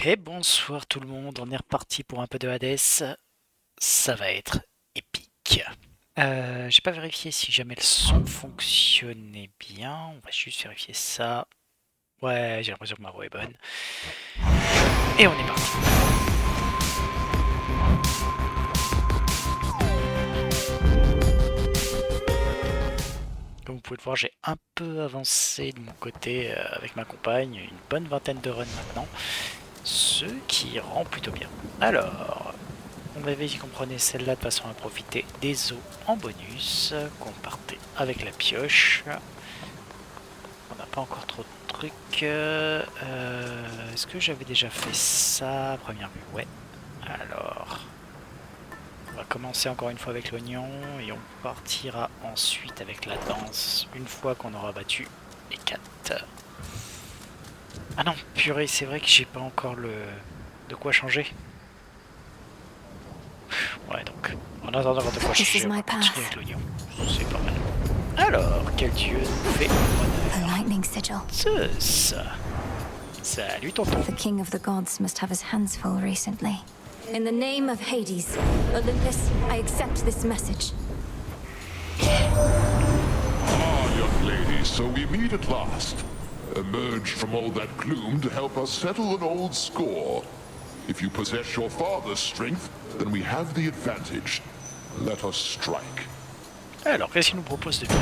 Et bonsoir tout le monde, on est reparti pour un peu de Hades. Ça va être épique. J'ai pas vérifié si jamais le son fonctionnait bien. On va juste vérifier ça. Ouais, j'ai l'impression que ma voix est bonne. Et on est parti. Comme vous pouvez le voir, j'ai un peu avancé de mon côté avec ma compagne, une bonne vingtaine de runs maintenant, ce qui rend plutôt bien. Alors, on avait dit qu'on prenait celle-là de façon à profiter des eaux en bonus, qu'on partait avec la pioche. On n'a pas encore trop de trucs. Est-ce que j'avais déjà fait ça à première vue? Ouais. Alors, on va commencer encore une fois avec l'oignon et on partira ensuite avec la danse une fois qu'on aura battu les 4. Ah non, purée, c'est vrai que j'ai pas encore de quoi changer. Ouais, donc, en attendant de quoi changer, on va continuer avec l'oignon. C'est pas mal. Alors, quel dieu nous fait A lightning sigil. Zeus. Salut tonton. The king of the gods must have his hands full recently. In the name of Hades, Olympus, I accept this message. Ah, young lady, so we meet at last. Emerged from all that gloom to help us settle an old score. If you possess your father's strength, then we have the advantage. Let us strike. Alors, qu'est-ce qu'il nous propose de faire?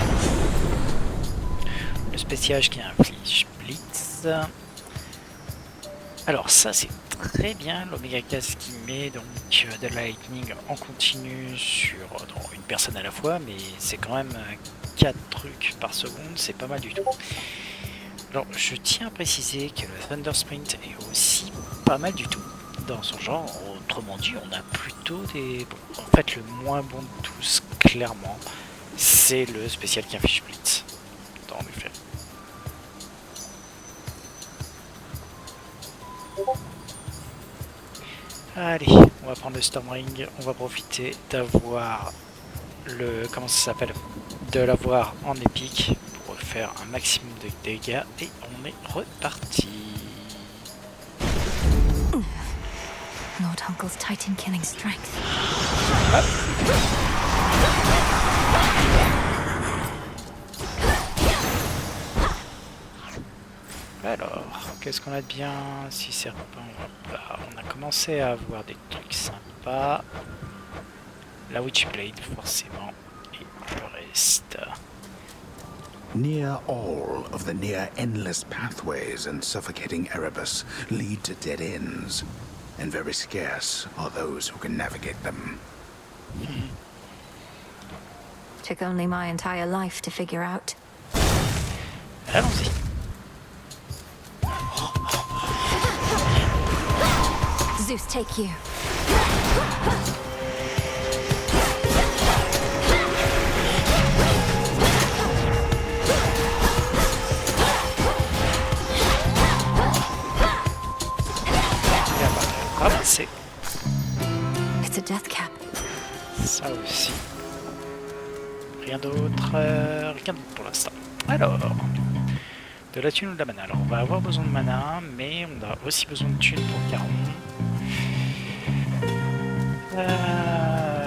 Le spéciage qui inflige Blitz. Alors ça c'est très bien, l'Omega Gas qui met donc de la Lightning en continu sur une personne à la fois, mais c'est quand même 4 trucs par seconde, c'est pas mal du tout. Alors je tiens à préciser que le Thunder Sprint est aussi pas mal du tout dans son genre, autrement dit on a plutôt des... Bon, en fait le moins bon de tous, clairement, c'est le spécial qui inflige Blitz dans le fait. Allez, on va prendre le Stormring, on va profiter d'avoir le... comment ça s'appelle? De l'avoir en épique pour faire un maximum de dégâts et on est reparti. Lord Uncle's Titan killing strength. Hop. Alors, qu'est-ce qu'on a de bien? Si c'est pas, on a commencé à avoir des trucs sympas. La Witchblade, forcément, et le reste. Near all of the near-endless pathways and suffocating Erebus lead to dead ends, and very scarce are those who can navigate them. Took only my entire life to figure out. Allons-y. Zeus, take you. Ramasser. It's a death cap. Ça aussi. Rien d'autre. Rien d'autre pour l'instant. Alors. De la thune ou de la mana. Alors on va avoir besoin de mana, mais on a aussi besoin de thune pour Caron.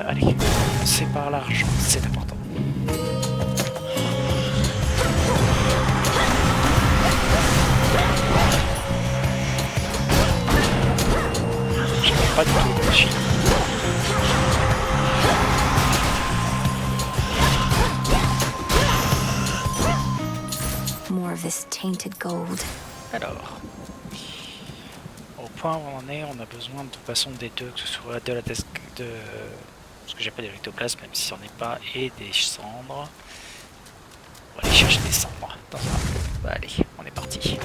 Allez, c'est par l'argent, c'est important. Je n'ai pas du tout de magie. More of this tainted gold. Alors, au point où on en est, on a besoin de toute façon des deux, que ce soit de la desk de ce que j'appelle des rectoplasmes, même si on n'est pas, et des cendres. On va aller chercher des cendres. Bah, allez, on est parti.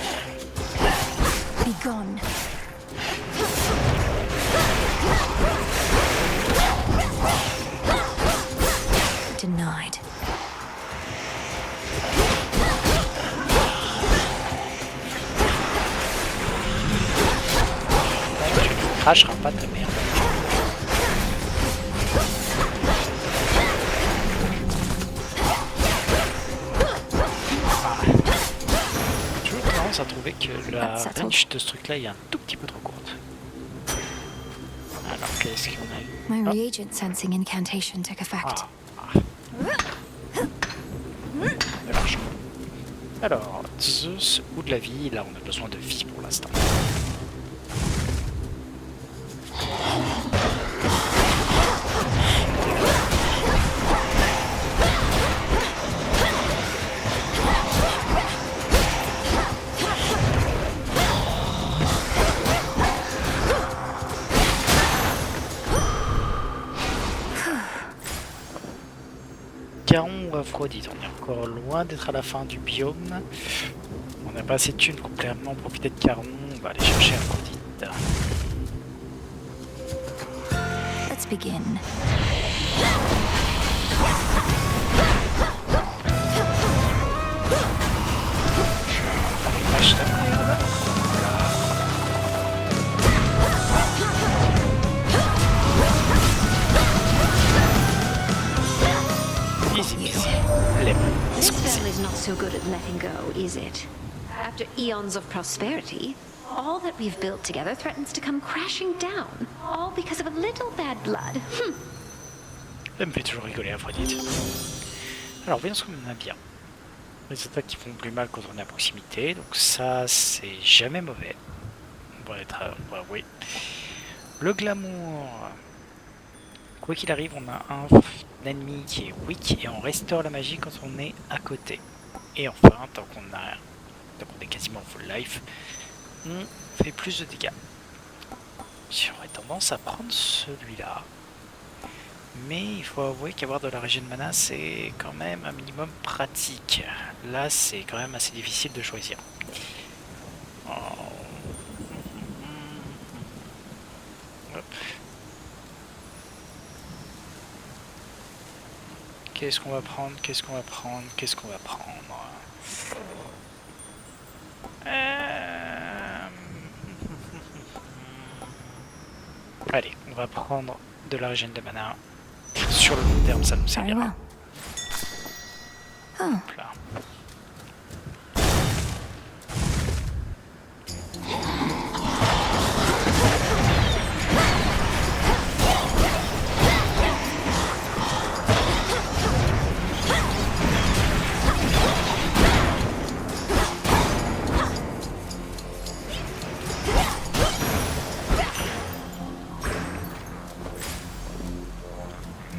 Be gone. Denied. Tu ne cracheras pas de merde. Je commence à trouver que la range de ce truc là est un tout petit peu trop courte. Qu'est-ce qu'on a eu? My Ah. reagent sensing incantation took effect. Ça marche. Alors, Zeus ou de la vie, là on a besoin de vie pour l'instant. Caron ou Aphrodite, on est encore loin d'être à la fin du biome. On n'a pas assez de thunes pour clairement profiter de Caron, on va aller chercher Aphrodite. Let's begin. Hashtag merde. Easy peasy. Lemon This squeezy. family's not so good at letting go, is it? After eons of prosperity, all that we've built together threatens to come crashing down, all because of a little bad blood. Ça me fait toujours rigoler, Aphrodite. Alors, voyons ce qu'on a bien. Les attaques qui font plus mal quand on est à proximité, donc ça, c'est jamais mauvais. On va avouer. Le glamour. Quoi qu'il arrive, on a un ennemi qui est weak et on restaure la magie quand on est à côté. Et enfin, tant qu'on est quasiment full life, on fait plus de dégâts. J'aurais tendance à prendre celui-là. Mais il faut avouer qu'avoir de la région de mana, c'est quand même un minimum pratique. Là, c'est quand même assez difficile de choisir. Oh. Hop. Qu'est-ce qu'on va prendre? Qu'est-ce qu'on va prendre? Qu'est-ce qu'on va prendre? Allez, on va prendre de la régène de mana. Sur le long terme, ça nous Very servira. well. Oh, Hop là.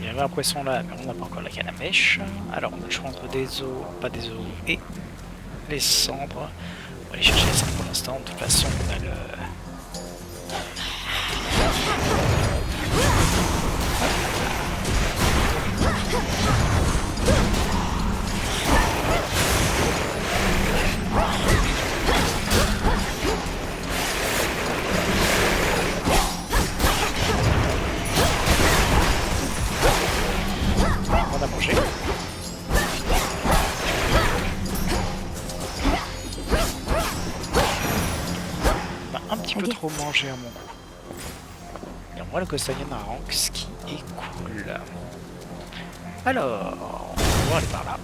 Il y avait un poisson là, mais on n'a pas encore la canne à mèche. Alors, on a le choix entre des os, pas des os, et les cendres. On va aller chercher les cendres pour l'instant. De toute façon, on a le... On a mangé. On a un petit peu trop mangé à mon goût. Et moi, le Costagan a rank, ce qui est cool. Alors, on va aller par là.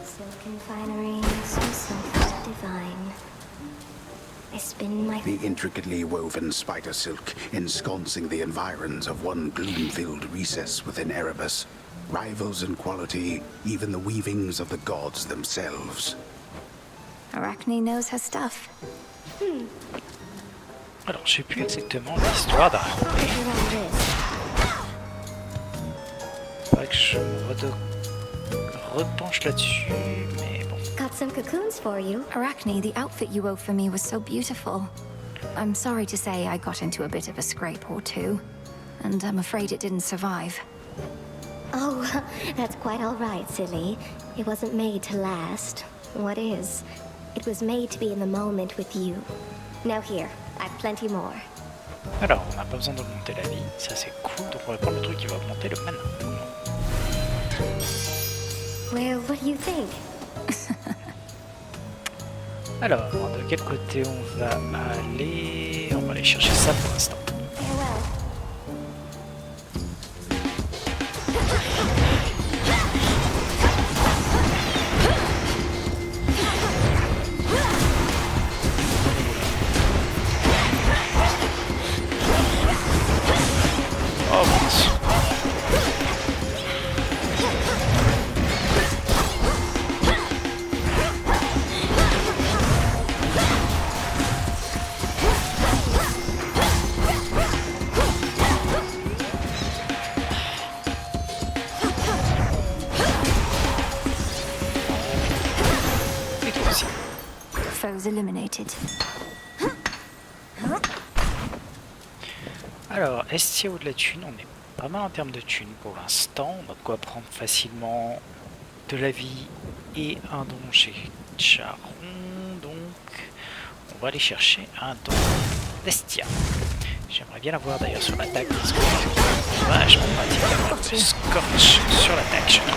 Silken finery, so soft, divine. I spin my The intricately woven spider silk ensconcing the environs of one gloom-filled recess within Erebus rivals in quality even the weavings of the gods themselves. Arachne knows her stuff. Alors, je sais plus exactement l'histoire d'Arachne. around this. Faudrait que je me repenche là-dessus, mais bon. Got some cocoons for you. Arachne, the outfit you wove for me was so beautiful. I'm sorry to say I got into a bit of a scrape or two, and I'm afraid it didn't survive. Oh, that's quite all right, silly. It wasn't made to last. What is? It was made to be in the moment with you. Now here, I've plenty more. Alors, on n'a pas besoin d'augmenter la vie, ça c'est cool, donc on va prendre le truc qui va augmenter le mana. Well, what do you think? Alors, de quel côté on va aller? On va aller chercher ça pour l'instant. Farewell. foes eliminated. Alors, Estia ou de la thune, on est pas mal en termes de thune pour l'instant. On a de quoi prendre facilement de la vie et un don chez Charon. Donc, on va aller chercher un don d'Estia. J'aimerais bien l'avoir d'ailleurs sur l'attaque parce que c'est vachement pratique d'avoir le Scorch sur l'attaque, je trouve.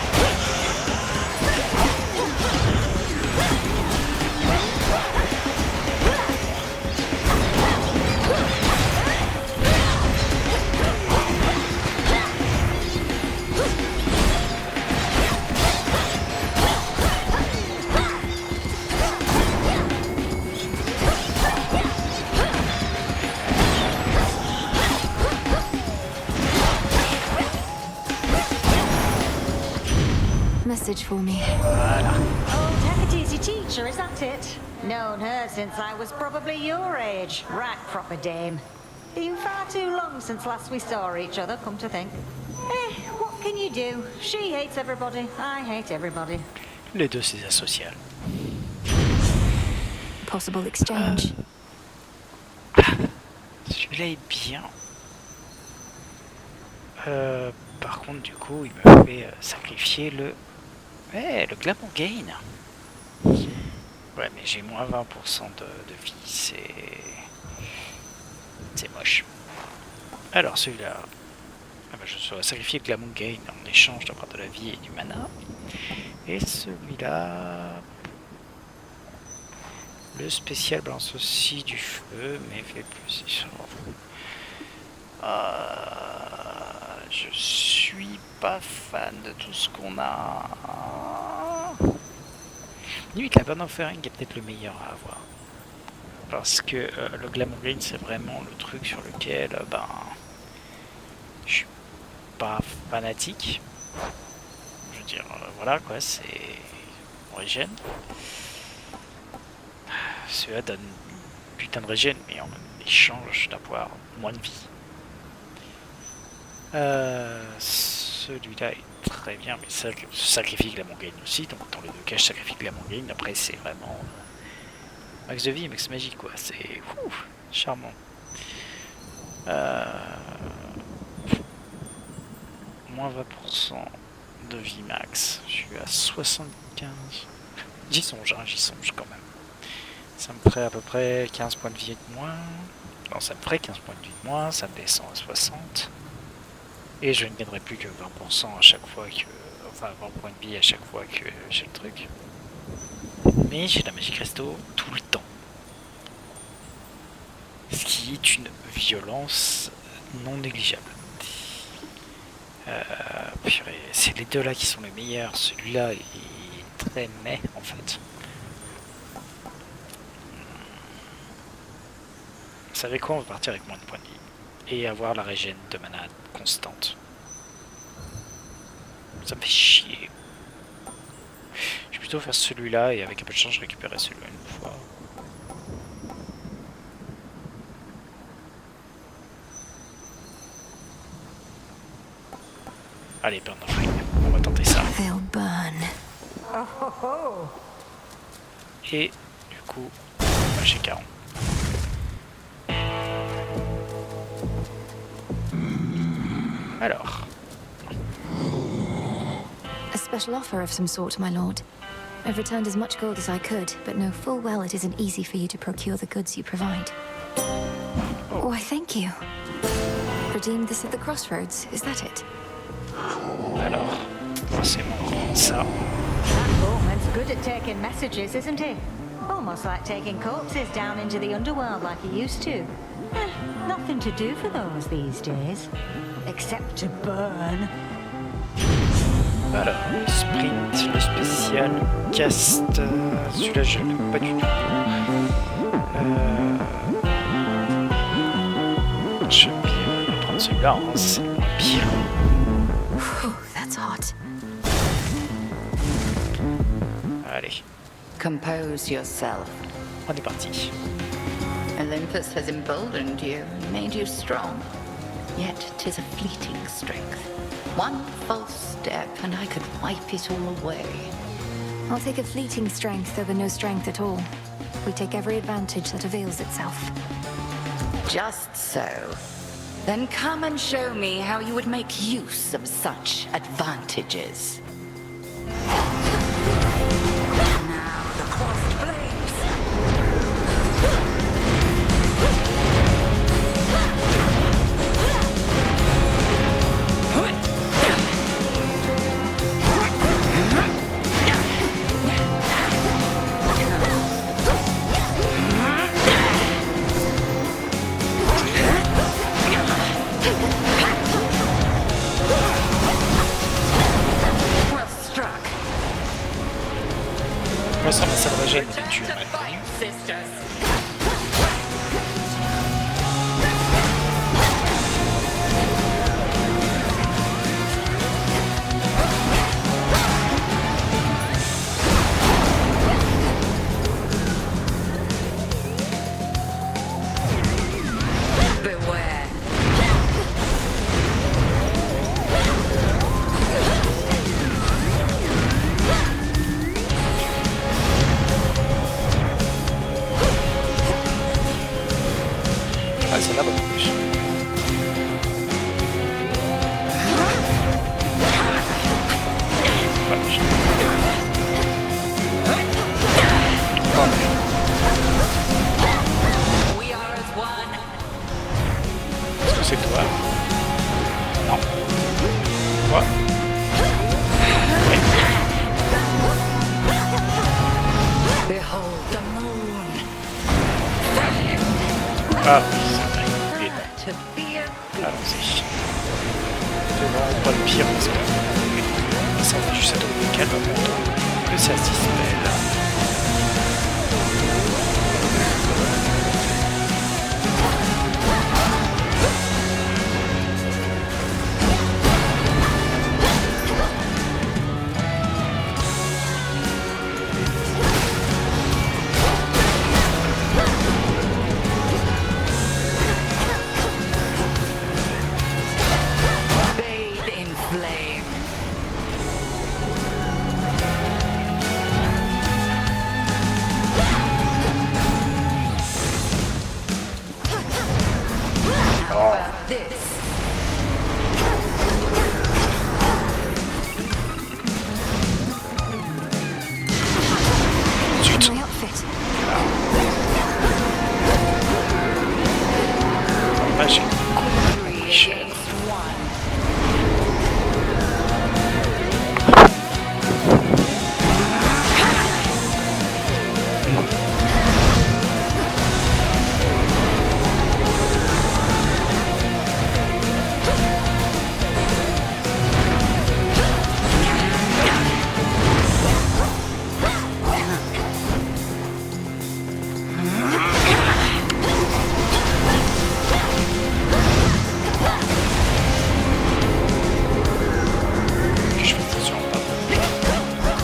Message for me. Voilà. Old Hecate's your teacher, is that it? Known her since I was probably your age. Right proper dame. Been far too long since last we saw each other, come to think. What can you do? She hates everybody, I hate everybody. Les deux, c'est asocial. Possible exchange. Celui-là est bien. Par contre, du coup, il me fait sacrifier le... Ouais, le Glamour Gain. Ouais, mais j'ai moins 20% de vie, c'est moche. Alors, celui-là... Ah bah, je serais sacrifier le Glamour Gain en échange d'avoir de la vie et du mana. Et celui-là... Le spécial balance aussi du feu, mais fait plus... je suis pas fan de tout ce qu'on a. Limite, la Burn Offering est peut-être le meilleur à avoir. Parce que le Glamour Green, c'est vraiment le truc sur lequel je suis pas fanatique. Je veux dire, voilà quoi, c'est régène. Celui-là donne une putain de régène, mais en échange d'avoir moins de vie. Celui-là est très bien, mais ça sacrifie Glamour Gain aussi, donc dans les deux cas je sacrifie Glamour Gain, après c'est vraiment max de vie, max magie quoi, c'est charmant. Moins 20% de vie max, je suis à 75, j'y songe quand même. Ça me ferait à peu près 15 points de vie de moins, non ça me ferait 15 points de vie de moins, ça me descend à 60. Et je ne gagnerai plus que 20% à chaque fois que... Enfin, 20 points de vie à chaque fois que j'ai le truc. Mais j'ai la magie cristaux tout le temps. Ce qui est une violence non négligeable. Purée, c'est les deux là qui sont les meilleurs. Celui-là est très mais en fait. Vous savez quoi, on va partir avec moins de points de vie. Et avoir la régène de mana constante. Ça me fait chier. Je vais plutôt faire celui-là et avec un peu de chance je récupérerai celui-là une fois. Allez, Burn Offering, on va tenter ça. They'll burn. Et du coup, j'ai 40. Alors. A special offer of some sort, my lord. I've returned as much gold as I could, but know full well it isn't easy for you to procure the goods you provide. Why, thank you. Redeemed this at the crossroads, is that it? Alors, forcément, ça. That Bowman's good at taking messages, isn't he? Almost like taking corpses down into the underworld like he used to. Nothing to do for those these days. Except to burn. Alors, sprint, le spécial, cast, celui-là je l'aime pas du tout. Je vais prendre celui-là, hein, c'est pire. That's hot. Allez, Compose yourself. on est parti. Olympus has emboldened you and made you strong. Yet 'tis a fleeting strength. One false step and I could wipe it all away. I'll take a fleeting strength over no strength at all. We take every advantage that avails itself. Just so. Then come and show me how you would make use of such advantages. Now the crossed blades. Well struck. Moi, ça me gêne de tuer Return un to the inconnu. fight, sisters. Beware. Ah, c'est là, bonne plus. Voilà, We are as one. est-ce que c'est toi? Non. Quoi? Behold the moon. Ah oui, c'est vrai. Il est là. To be a Allons-y. C'est vraiment pas le pire parce que ça va juste être calme que ça se dispelle. bathe in flame. How about this? Zut. My outfit. Ah, j'ai Three compris. against one. Je fais attention, pardon.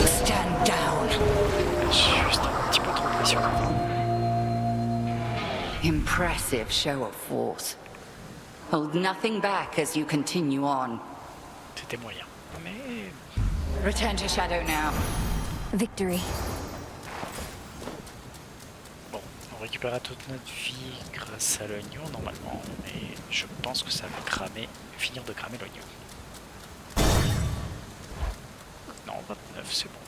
Stand down. J'ai juste un petit peu trop de pression. Impressive show of force. Hold nothing back as you continue on. C'était moyen. Mais Return to Shadow now. Victory. bon, on récupérera toute notre vie grâce à l'oignon normalement. Mais je pense que ça va cramer, finir de cramer l'oignon. Non, 29, c'est bon.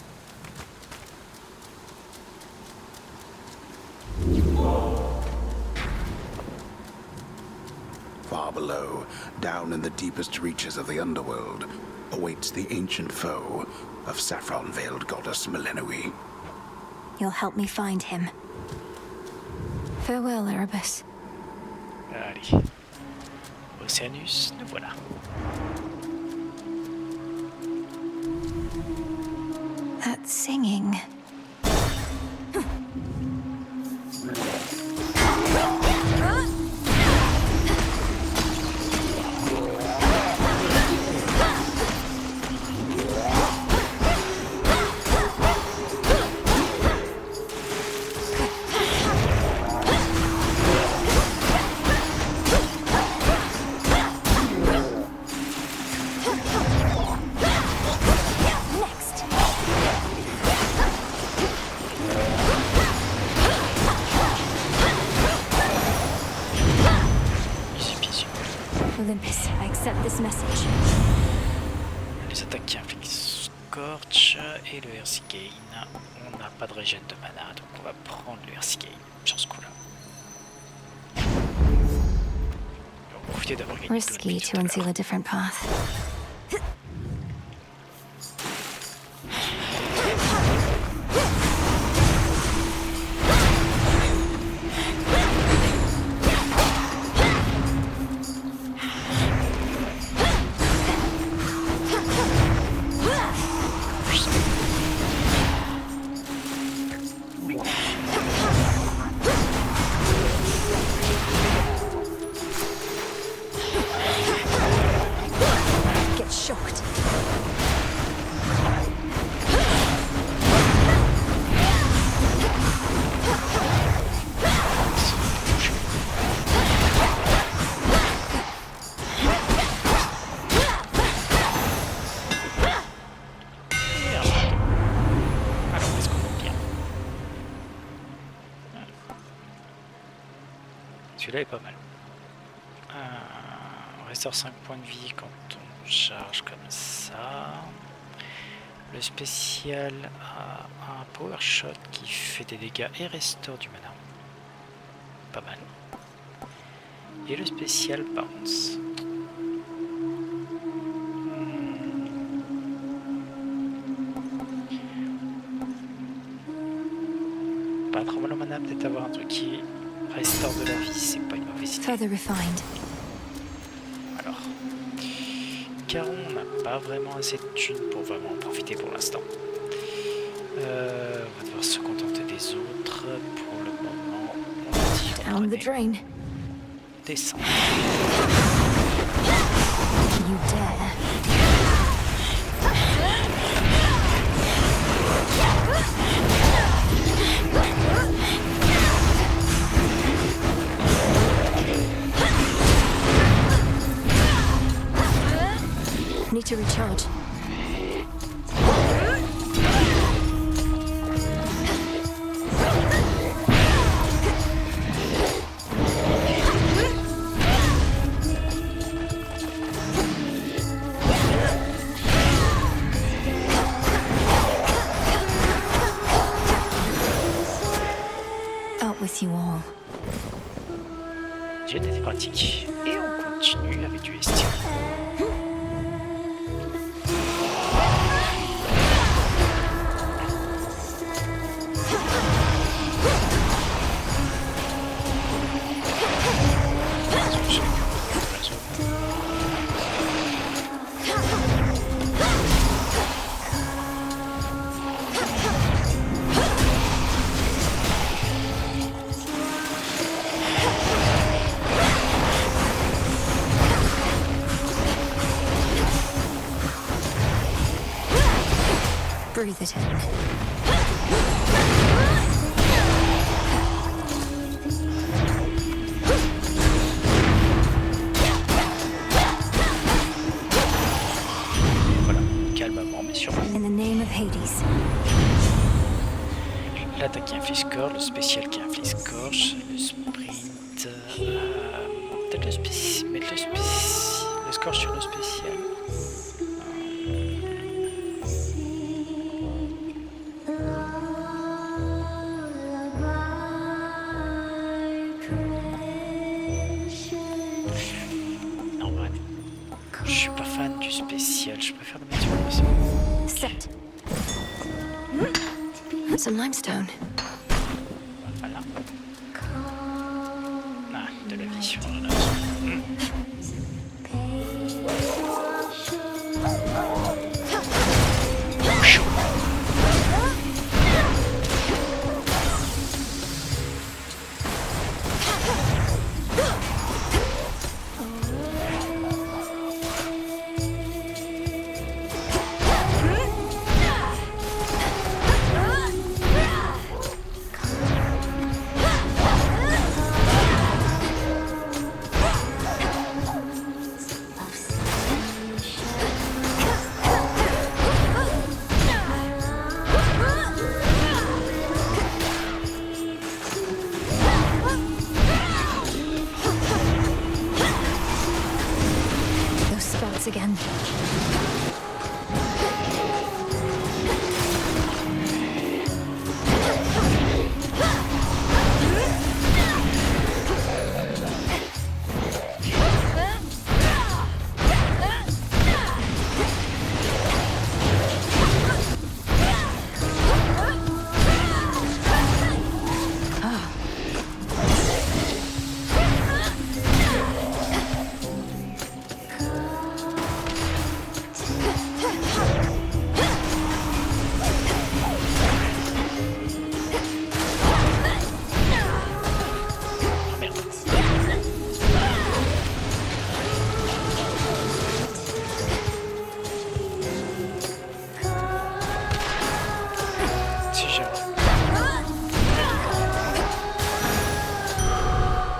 Far below, down in the deepest reaches of the underworld, awaits the ancient foe of saffron-veiled goddess Melenoi. You'll help me find him. Farewell, Erebus. Allez. Océanus, nous voilà. singing. Olympus, I accept this message. Les attaques qui infligent Scorch et le Hersey. On n'a pas de régène de mana, donc on va prendre le Hersey sur ce coup-là. On va profiter d'avoir gagné Risky to unseal a different path. Get shocked. Alors, est-ce qu'on va bien? Celui-là est pas mal. On restaure 5 points de vie quand on charge comme ça. Le spécial a un power shot qui fait des dégâts et restaure du mana. Pas mal. Et le spécial bounce. Pas un tremblement mana, peut-être avoir un truc qui restaure de la vie, c'est pas une mauvaise idée. Further refined. Alors, Caron n'a pas vraiment assez de thunes pour vraiment en profiter pour l'instant. On va devoir se contenter des autres pour le moment. On va dire Down the drain. descendre. You dare. Need to recharge. Out with you all. J'ai des pratiques. Et on continue avec du ST. Breathe it in. Voilà, calmement mais sûrement. In the name of Hades. L'attaque qui inflige score, le spécial qui inflige scorch, le sprint. Peut-être le spécial. Mettre le scorch sur le spécial. Non, ouais. Je suis pas fan du spécial, je préfère le mettre sur le spécial. Set. Some limestone. Voilà. Ah, de la vie. Voilà. once again.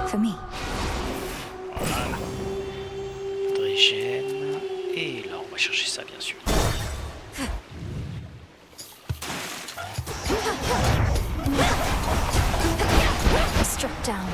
For me. Voilà. Drégène. Et là, on va chercher ça, bien sûr. Struck down.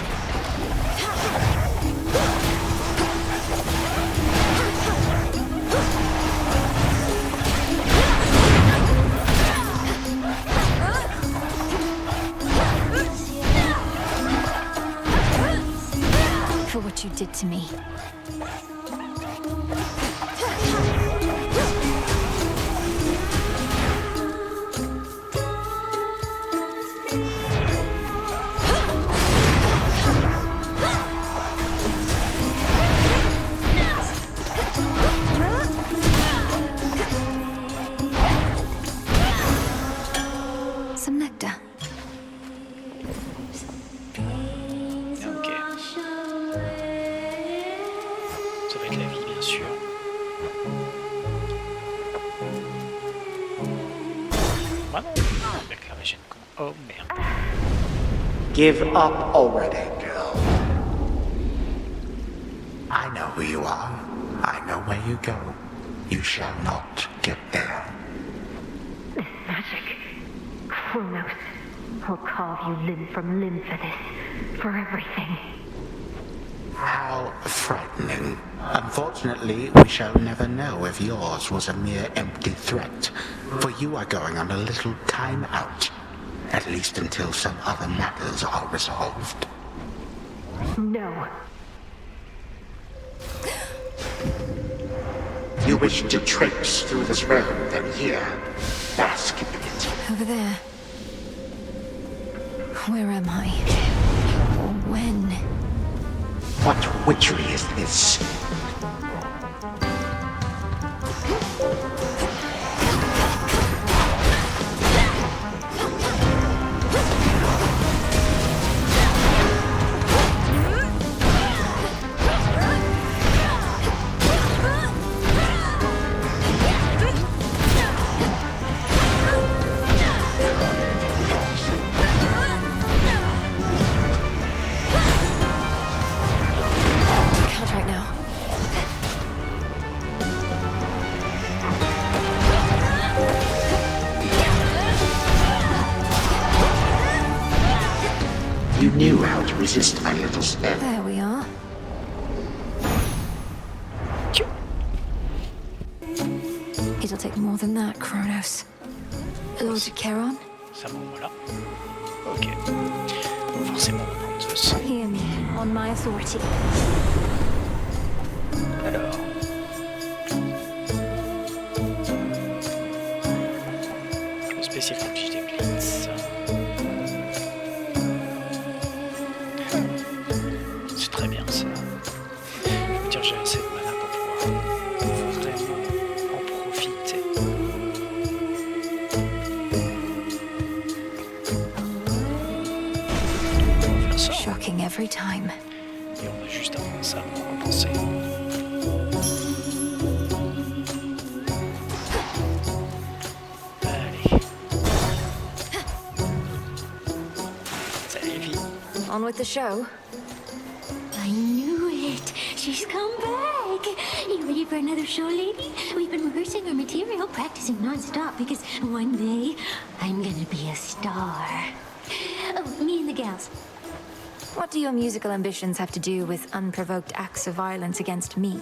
For what you did to me. Some nectar. Ok. Ça va être la vie, bien sûr. Ah non, avec la régène con. Oh merde. Give up already, girl. I know who you are. I know where you go. You shall not get there. Magic. Kronos. I'll carve you limb from limb for this. For everything. How frightening. Unfortunately, we shall never know if yours was a mere empty threat, for you are going on a little time out, at least until some other matters are resolved. No. You wish to traipse through this realm, then here, bask in it. Over there. Where am I? Or when? What witchery is this? Can't right now. You knew how to resist my little spell. There we are. It'll take more than that, Kronos. Lord Charon, C'est à ce moment-là. Ok. Faut forcément reprendre Zeus. hear me on my authority. Alors. Le spécial Conflit des Blitz. C'est très bien ça. Je veux dire, j'ai assez de mana pour pouvoir vraiment en profiter. On va faire ça. Shocking every time. Et on a juste avant ça pour repenser. Allez. Salut les filles. On with the show. I knew it. She's come back. You ready for another show, lady? We've been rehearsing our material, practicing non-stop because one day I'm gonna be a star. Oh, me and the gals. What do your musical ambitions have to do with unprovoked acts of violence against me?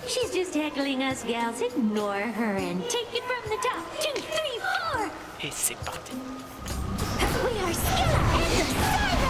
She's just heckling us gals. Ignore her and take it from the top. 2, 3, 4. Et c'est parti. We are Scylla and the Sirens!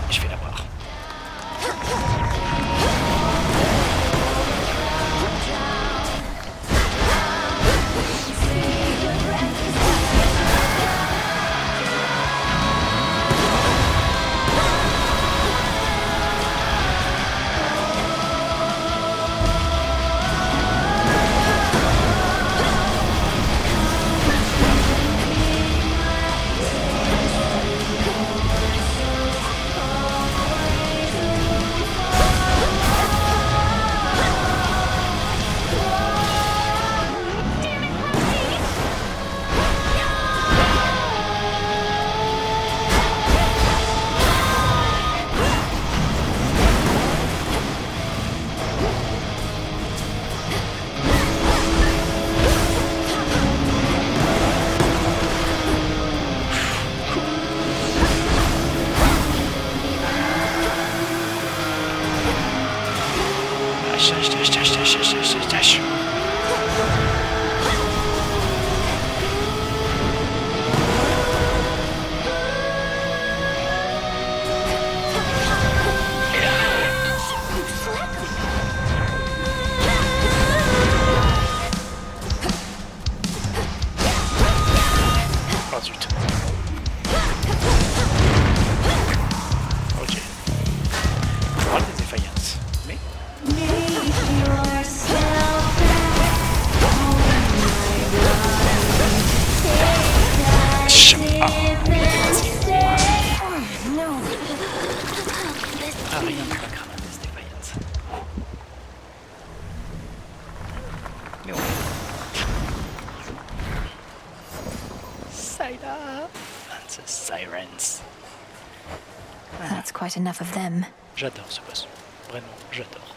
Je vais la voir. Oh zut. Ok. Droit des défaillances. Mais ah, rien ne va cramer des défaillances. Mais ouais. Scylla and the Sirens. That's quite enough of them. J'adore ce boss. Vraiment, j'adore.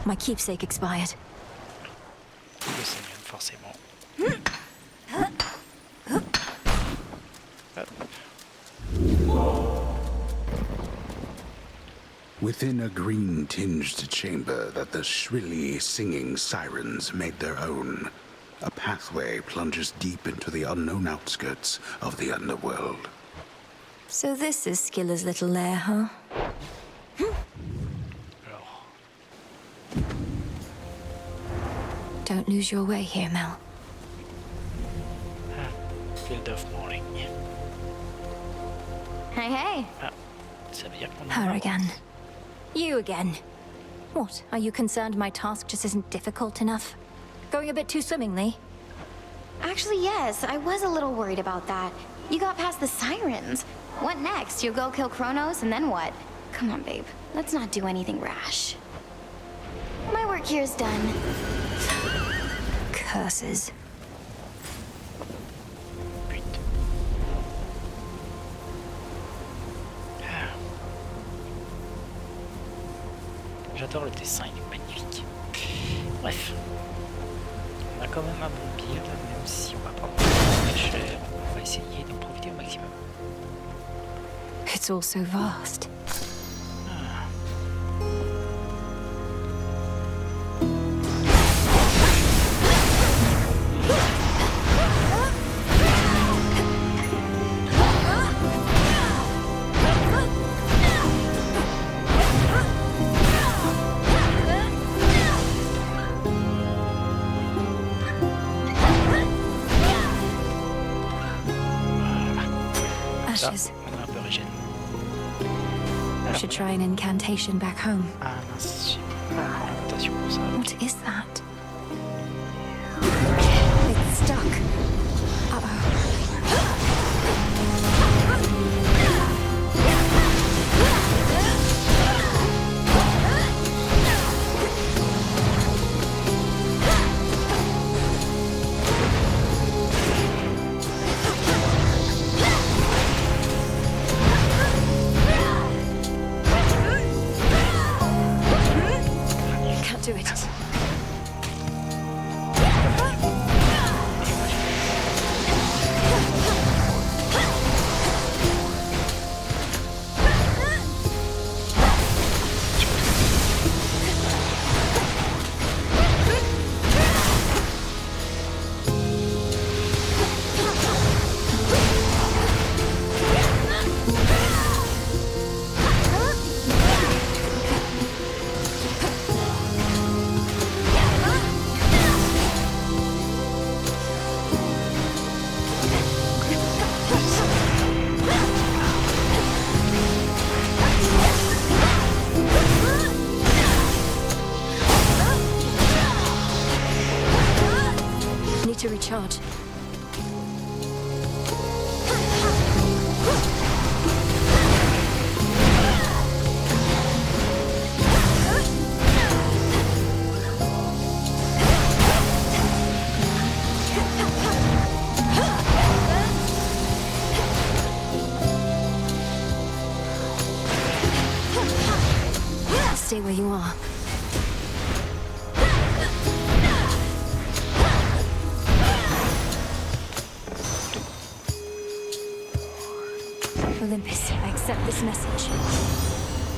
My keepsake expired. Le Seigneur, forcément. Hop. Within a green-tinged chamber that the shrilly singing sirens made their own, a pathway plunges deep into the unknown outskirts of the underworld. So this is Scylla's little lair, huh? Alors, Don't lose your way here, Mel. Field of Morning. Hey, hey. Ah, ça veut dire qu'on Her again. You again. What, are you concerned my task just isn't difficult enough? Going a bit too swimmingly? Actually, yes, I was a little worried about that. You got past the sirens. What next? You'll go kill Kronos, and then what? Come on, babe. Let's not do anything rash. My work here is done. Curses. Putain. Ah. J'adore le dessin, il est magnifique. Bref. On a quand même un bon build, même si on va pas prendre très cher. On va essayer d'en profiter au maximum. It's all so vast. Ah, ashes. On est un peu régène. I should try an incantation back home. Ah mince, j'ai pas d'incantation pour ça. What is that? It's stuck. Can't do it. Need to recharge. Stay where you are. Olympus, I accept this message.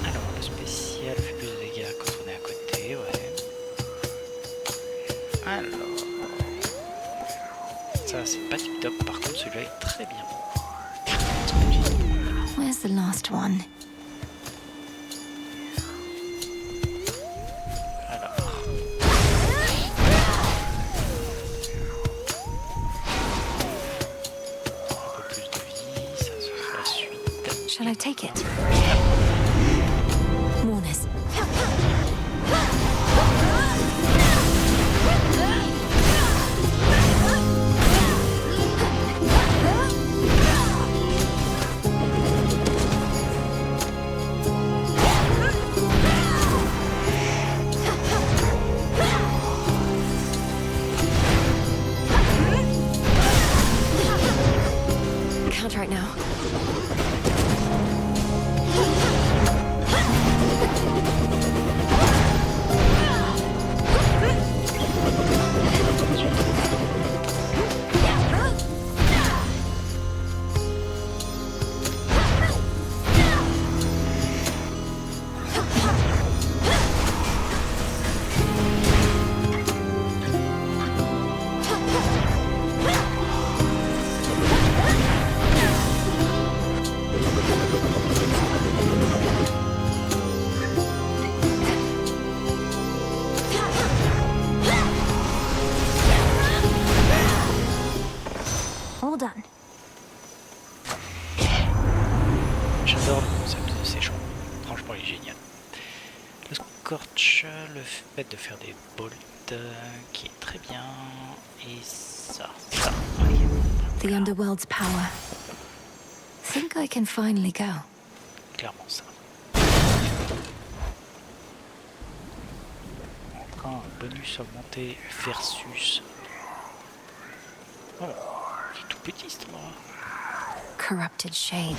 Alors, le spécial fait plus de dégâts quand on est à côté, ouais. Alors... Ça, c'est pas tip top. Par contre, celui-là est très bien. Where's the last one? Alors... Un peu plus de vie, ça sera la suite. Shall I take it? Mourners. Can't right now. All done. J'adore le concept de ces champs. Franchement, il est génial. Le Scorch, le fait de faire des bolts, qui est très bien. Et ça. Allez. The Underworld's power. Think I can finally go. Clairement ça. Encore un bonus augmenté versus... Oh, c'est tout petit cet endroit. Corrupted shades.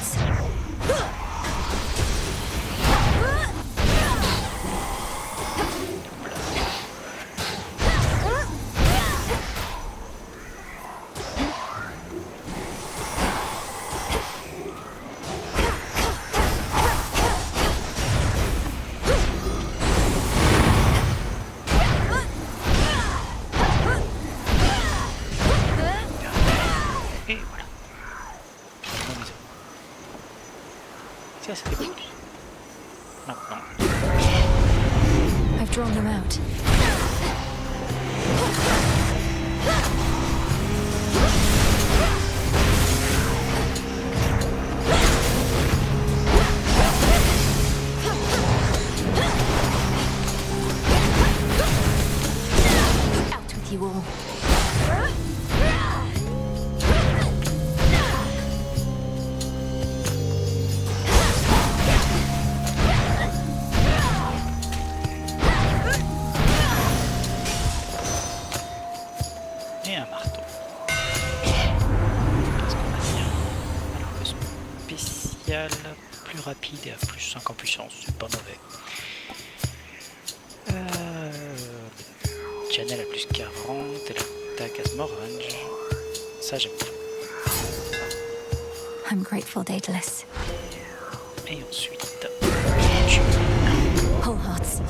Et voilà. Ça, c'était bonus. Maintenant. I've drawn them out. with you all. Et un marteau. Qu'est-ce qu'on a bien? Alors le spécial plus rapide et à plus 5 en puissance, c'est pas mauvais. Channel à plus 40 et l'attaque à Orange. Ça j'aime bien. I'm grateful, Daedalus. Et ensuite, Whole hearts.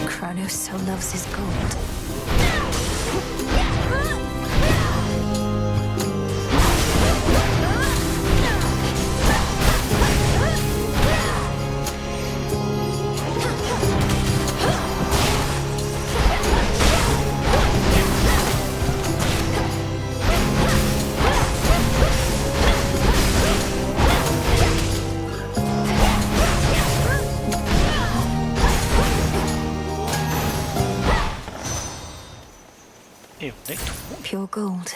Kronos so loves his gold. et on est tout bon. Pure gold.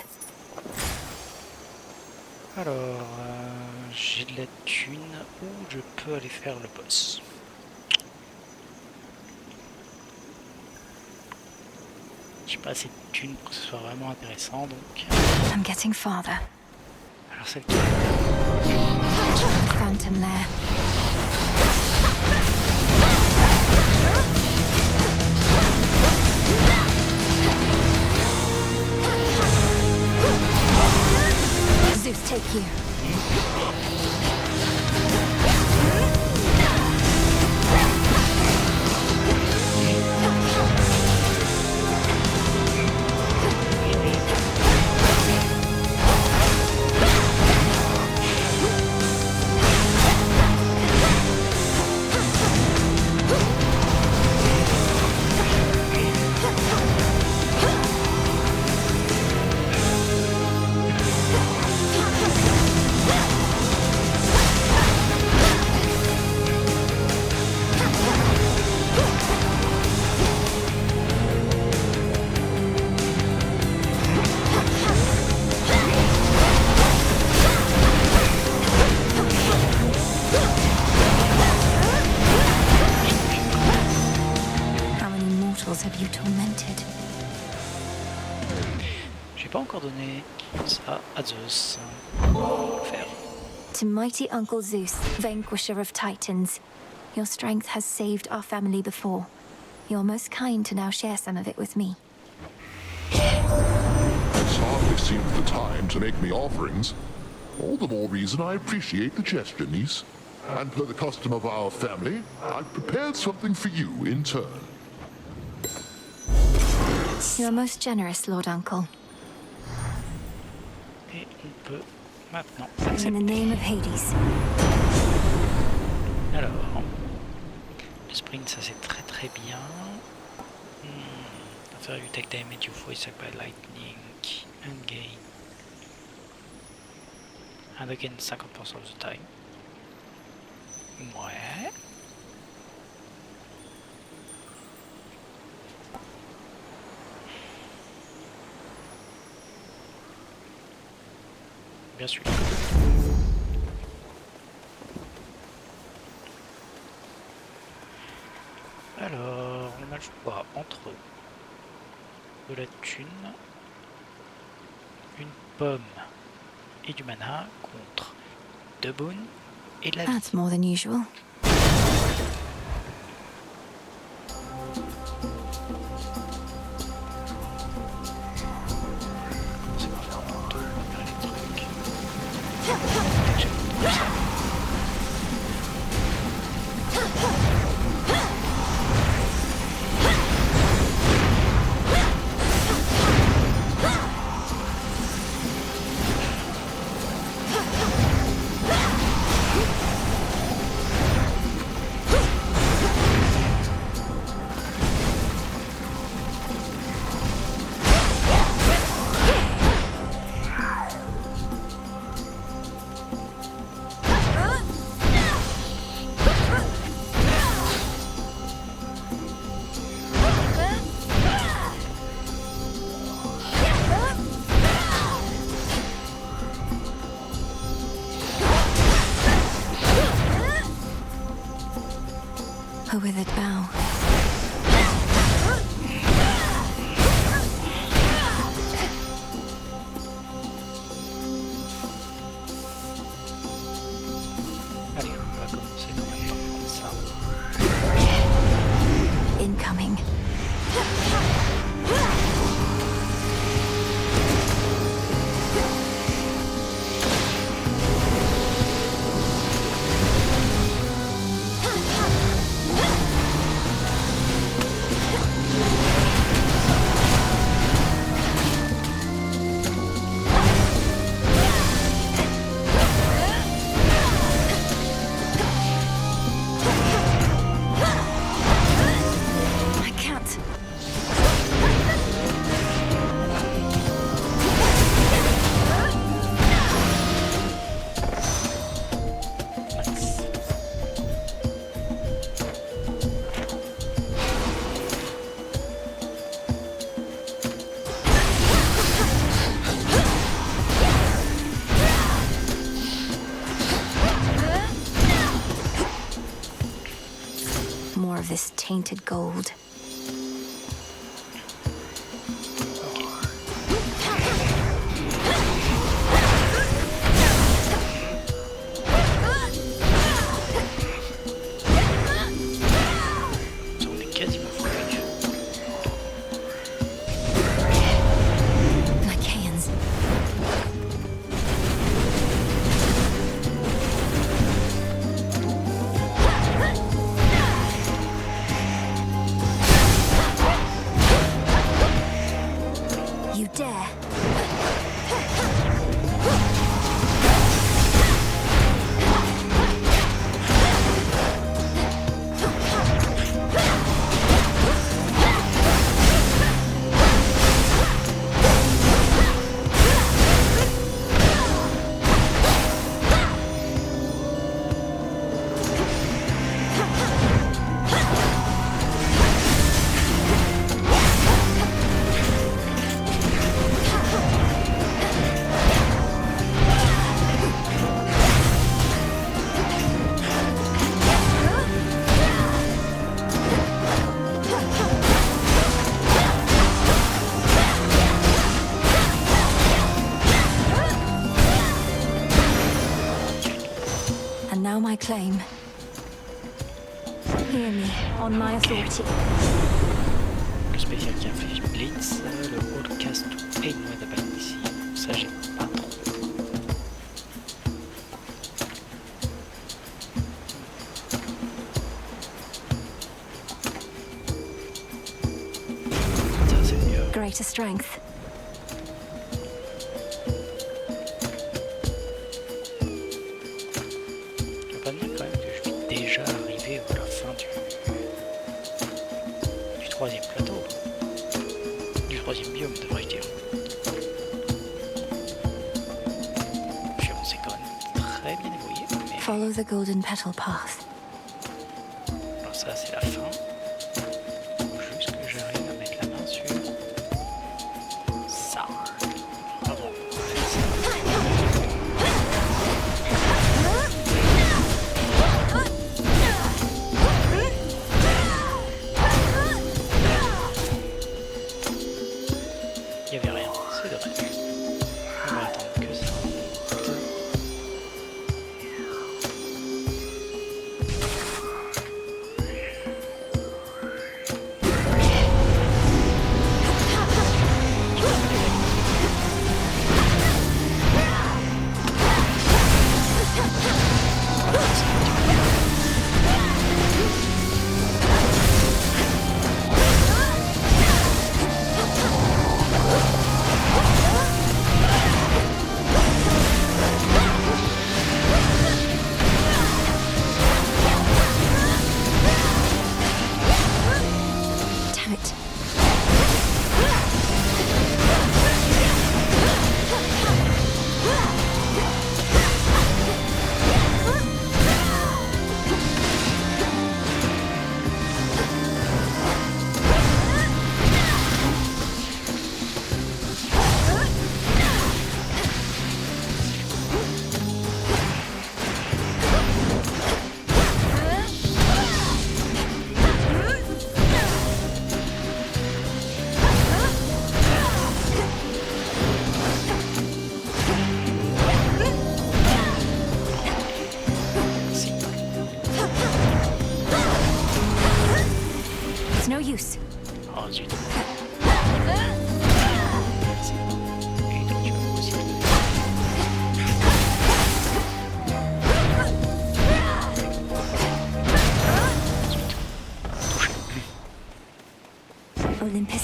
Alors, j'ai de la thune où je peux aller faire le boss. J'ai pas assez de thunes pour que ce soit vraiment intéressant, donc... I'm getting farther. Alors c'est le Phantom Lair. Zeus, take you. How many mortals have you tormented? J'ai pas encore donné ça à Zeus. Faire. To mighty Uncle Zeus, vanquisher of Titans, your strength has saved our family before. You're most kind to now share some of it with me. This hardly seems the time to make me offerings. All the more reason I appreciate the gesture, niece. And per the custom of our family, I've prepared something for you in turn. You're most generous, Lord Uncle. Et on peut maintenant In the accepter. name of Hades. Alors, le sprint, ça c'est très très bien. After you take damage, you fall struck by lightning and gain. And again 50% of the time. Ouais. Bien sûr. Alors, on a le choix entre de la thune, une pomme et du mana contre 2 boons et de la vie. That's more than usual. C'est pour faire un peu récupérer les trucs. J'ai tout ça. withered bough. Allez, on va commencer dans le temps comme ça. Incoming. I can't. Nice. More of this tainted gold. On est quasiment foutu. Lycaeans. You dare. And now my claim. Hear me on my authority. Le spécial qui inflige Blitz, le broadcast et une noix de banane ici. Ça, j'ai pas trop. Ça, c'est mieux. Greater strength. Je peux pas dire quand même que je suis déjà arrivé à la fin du troisième plateau. Du troisième biome, devrais-je dire. Puis on s'est quand même très bien débrouillé, mais Follow the golden petal path. alors ça c'est la fin. Faut juste que j'arrive à mettre la main sur ça. Avant. Il y avait rien, c'est dommage. On va attendre que ça.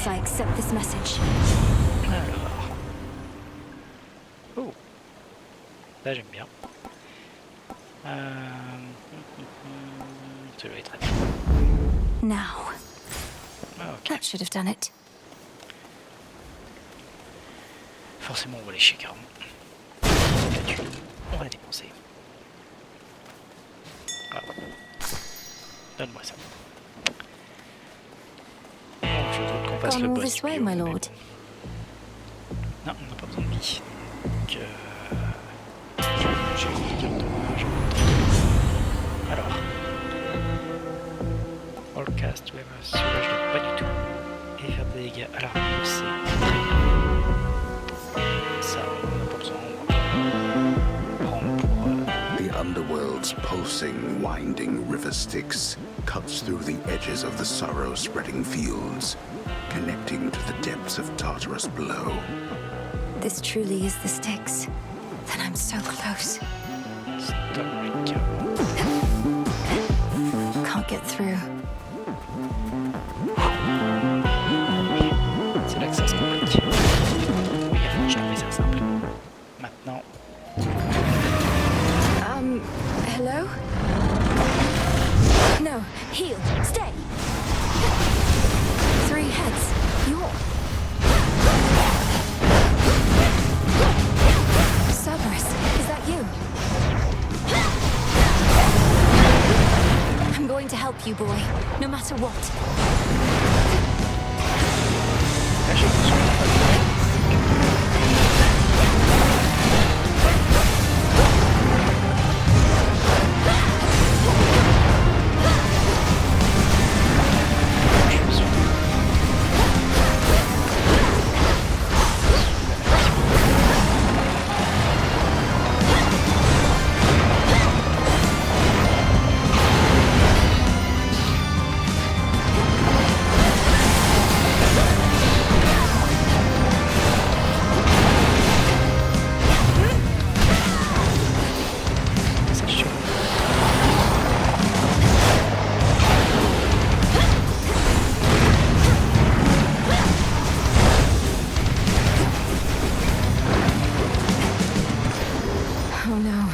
guess I accept this message. Alors. Oh. Là j'aime bien. Ça doit être bien. Now. Ah, ok. That should have done it. Forcément on va les chez Caron. On va dépenser. Voilà. Donne-moi ça. Bon, je doute qu'on fasse Gone le all boss this du way, bio, my mais lord. bon. Non, on n'a pas besoin de vie. Donc, j'ai une carte de mage. Alors. Allcast, ouais, celui-là je l'aime pas du tout. Et faire des dégâts à l'armure, c'est très bien. Ça, on n'a pas besoin. On va prendre pour. The underworld's pulsing, winding river Styx cuts through the edges of the sorrow-spreading fields, connecting to the depths of Tartarus below. This truly is the Styx. Then I'm so close. Historique. Can't get through. C'est là que ça se complique. Oui, je t'avais ça simple. Maintenant. Hello? No, heal, stay. 3 heads. You're. Cerberus, is that you? I'm going to help you, boy, no matter what. Là, j'ai besoin de Oh no.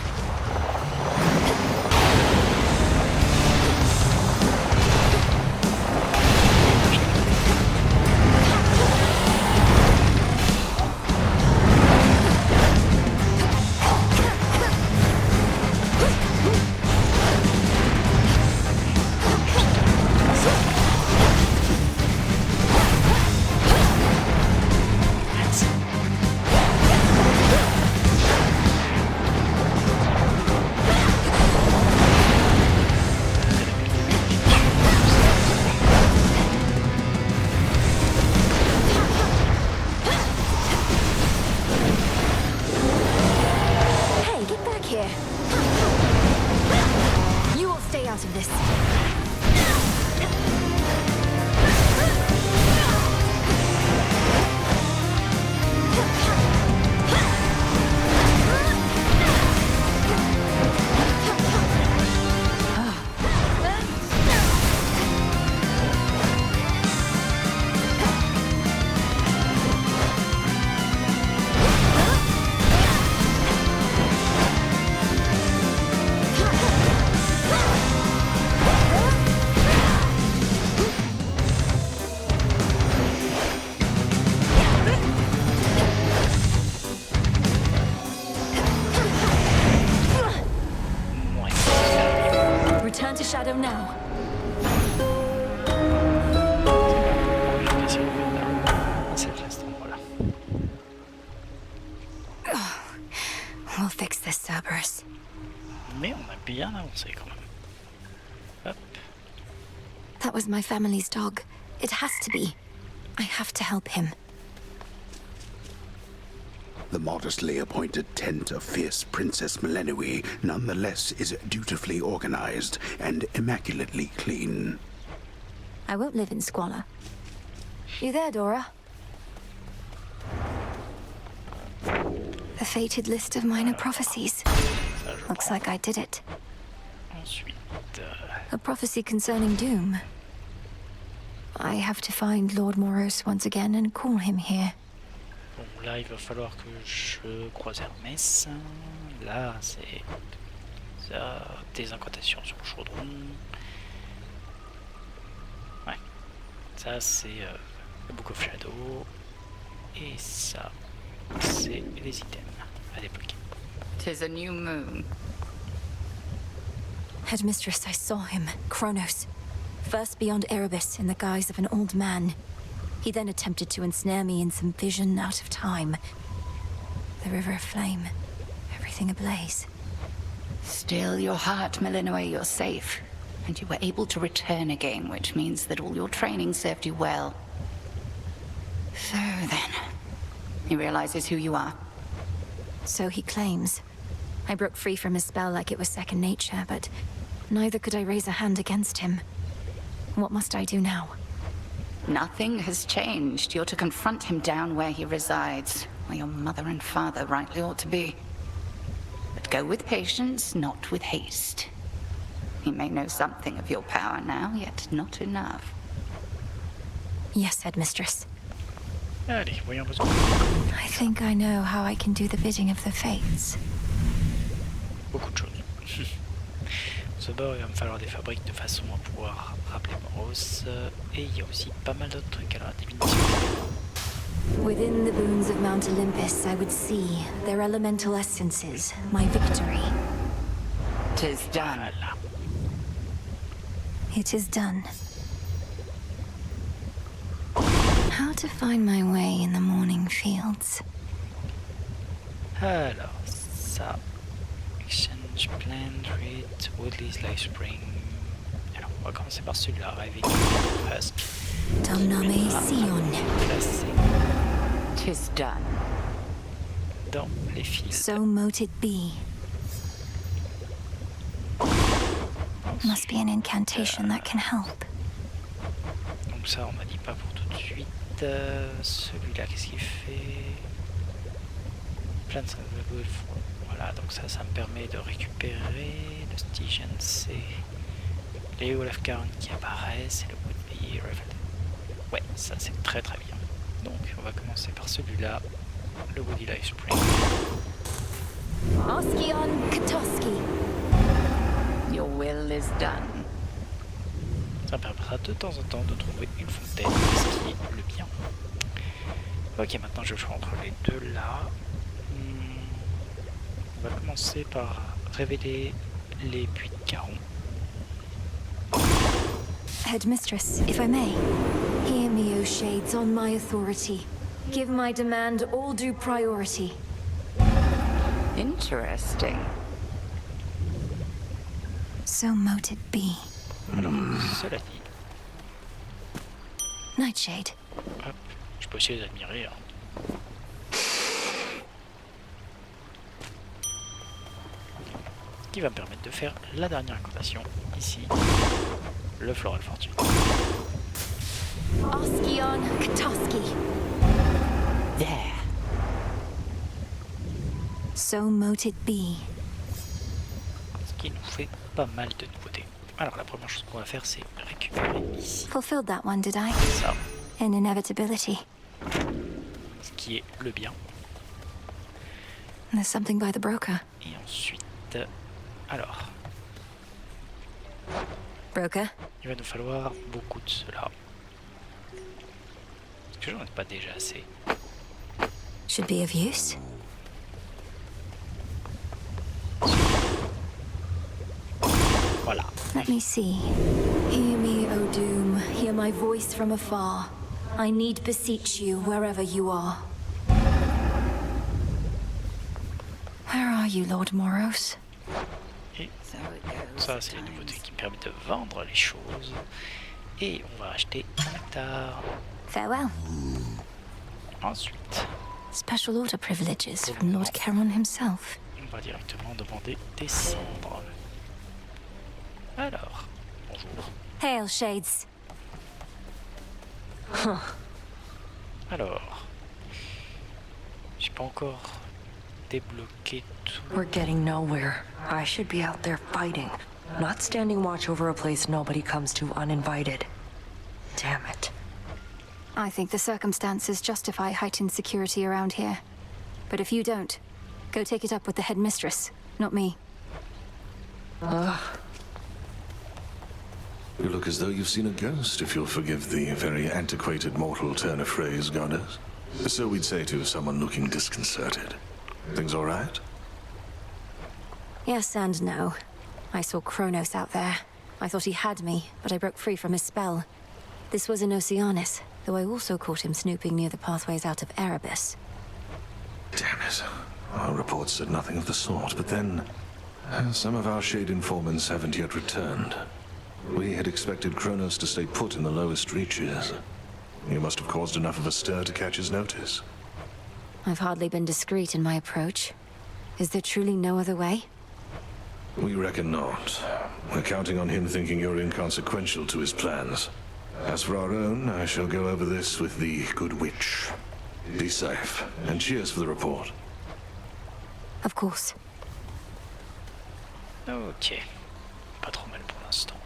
Hey, get back here. You will stay out of this. moins. Return to Shadow now. Je vais essayer de faire cette geste, voilà. We'll fix this, Cerberus. Mais on a bien avancé quand même. Hop. That was my family's dog. It has to be. I have to help him. The modestly appointed tent of fierce Princess Melenui nonetheless is dutifully organized and immaculately clean. I won't live in squalor. You there, Dora? The fated list of minor prophecies. Ça, je Looks like I did it. Ensuite, A prophecy concerning doom. I have to find Lord Moros once again and call him here. Bon, là, il va falloir que je croise Hermès. Là, c'est ça, des incantations sur le chaudron. Ouais. Ça, c'est le Book of Shadow. Et ça, c'est les items à débloquer. 'Tis a new moon. Headmistress, I saw him, Kronos. First beyond Erebus in the guise of an old man. He then attempted to ensnare me in some vision out of time. The river aflame, everything ablaze. Still, your heart, Melinoe, you're safe. And you were able to return again, which means that all your training served you well. So then, he realizes who you are. So he claims. I broke free from his spell like it was second nature, but neither could I raise a hand against him. What must I do now? Nothing has changed. You're to confront him down where he resides, where your mother and father rightly ought to be. But go with patience, not with haste. He may know something of your power now, yet not enough. Yes, Headmistress. Allez, voyons un peu. I think I know how I can do the bidding of the fates. Beaucoup de choses. Ce bord, il va me falloir des fabriques de façon à pouvoir rappeler Moros. Et il y a aussi pas mal d'autres trucs. Alors, divination. Within the boons of Mount Olympus, I would see their elemental essences, my victory. 'Tis done. Voilà. It is done. How to find my way in the morning fields. Alors, ça. Exchange plan, read, Woodley's Life Spring. Alors, on va commencer par celui-là. Rêver Husk. Domname Sion. Placé 'Tis done. dans les fils. So mote it be. Must be an incantation that can help. Donc ça, on m'a dit pas pour tout de suite. Celui-là, qu'est-ce qu'il fait? Plein de voilà, donc ça me permet de récupérer le Stygian, c'est les Olaf Karn qui apparaissent, et le Woodby Revel. Ouais, ça c'est très très bien. Donc on va commencer par celui-là, le Woody Life Spring. Oskion Katoski. Your will is done. Ça permettra de temps en temps de trouver une fontaine, ce qui est le bien. Ok, maintenant je choisis entre les deux là. On va commencer par révéler les puits de Caron. Headmistress, if I may, hear me, O Shades, on my authority. Give my demand all due priority. Interesting. So mote it be. Alors, cela dit, Nightshade. hop, je peux aussi les admirer. Hein. Ce qui va me permettre de faire la dernière incantation, ici, le Floral Fortune. Oskion Katoski. There. So mote it be. Ce qui nous fait pas mal de nouveautés. Alors la première chose qu'on va faire, c'est récupérer ici Fulfilled that one, did I? ça, An inevitability. ce qui est le bien. There's something by the broker. Et ensuite, alors, Broker? il va nous falloir beaucoup de cela. Est-ce que j'en ai pas déjà assez? Should be of use. Voilà. Let me see. Hear me, O Doom. Hear my voice from afar. I need beseech you wherever you are. Where are you, Lord Moros? Et So it goes. ça, c'est les nouveautés qui me permettent de vendre les choses. Et on va acheter un nectar. Farewell. Ensuite, Special order privileges from Lord Charon himself. on va directement demander des cendres. Alors, bonjour. Hail, Shades. Alors, j'ai pas encore débloqué tout. We're getting nowhere. I should be out there fighting, not standing watch over a place nobody comes to uninvited. Damn it. I think the circumstances justify heightened security around here. But if you don't, go take it up with the headmistress, not me. You look as though you've seen a ghost, if you'll forgive the very antiquated mortal turn of phrase, goddess. So we'd say to someone looking disconcerted. Things all right? Yes and no. I saw Kronos out there. I thought he had me, but I broke free from his spell. This was in Oceanus, though I also caught him snooping near the pathways out of Erebus. Damn it. Our reports said nothing of the sort, but then... some of our Shade informants haven't yet returned. We had expected Kronos to stay put in the lowest reaches. You must have caused enough of a stir to catch his notice. I've hardly been discreet in my approach. Is there truly no other way? We reckon not. We're counting on him thinking you're inconsequential to his plans. As for our own, I shall go over this with the good witch. Be safe, and cheers for the report. Of course. Ok. Pas trop mal pour l'instant.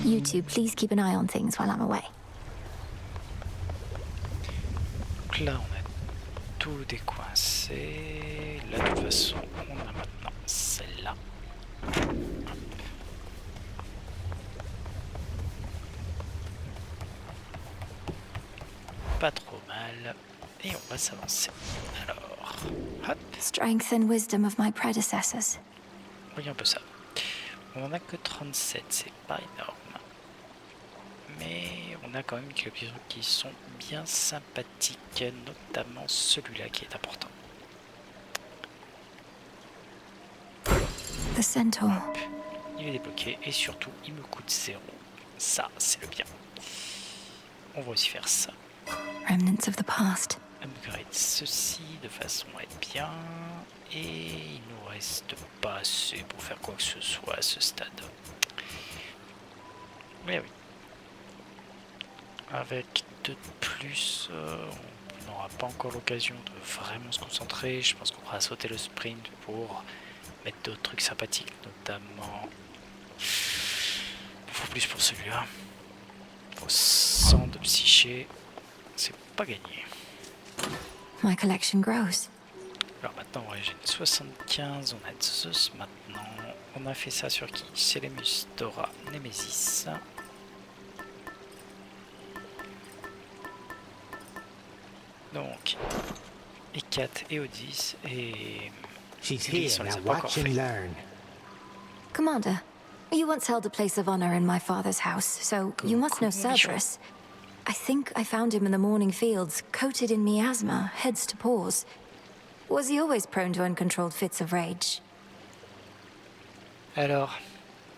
You two, please keep an eye on things while I'm away. Donc là, on a tout décoincé. Là, de toute façon, on a maintenant celle-là. Pas trop mal. Et on va s'avancer. Alors, hop, Strength and wisdom of my predecessors. voyons un peu ça. On en a que 37, c'est pas énorme. Mais on a quand même quelques trucs qui sont bien sympathiques, notamment celui-là qui est important. The centaur. Il est débloqué et surtout il me coûte 0. Ça, c'est le bien. On va aussi faire ça. Remnants of the past. Upgrade ceci de façon à être bien. Et il nous reste pas assez pour faire quoi que ce soit à ce stade. Mais oui. Avec 2 de plus, on n'aura pas encore l'occasion de vraiment se concentrer. Je pense qu'on va sauter le sprint pour mettre d'autres trucs sympathiques, notamment... Il faut plus pour celui-là. Il faut 100 de psyché. C'est pas gagné. My collection grows. Alors maintenant, ouais, j'ai 75, on a Zeus maintenant. On a fait ça sur qui? Celemus, Dora, Nemesis. Donc, Hécate et Odys et... She's Ulysse, here, on les now a pas encore watch and fait. learn. Commander, you once held a place of honor in my father's house, so you must know Cerberus. I think I found him in the morning fields, coated in miasma, heads to paws. Was he always prone to uncontrolled fits of rage? Alors,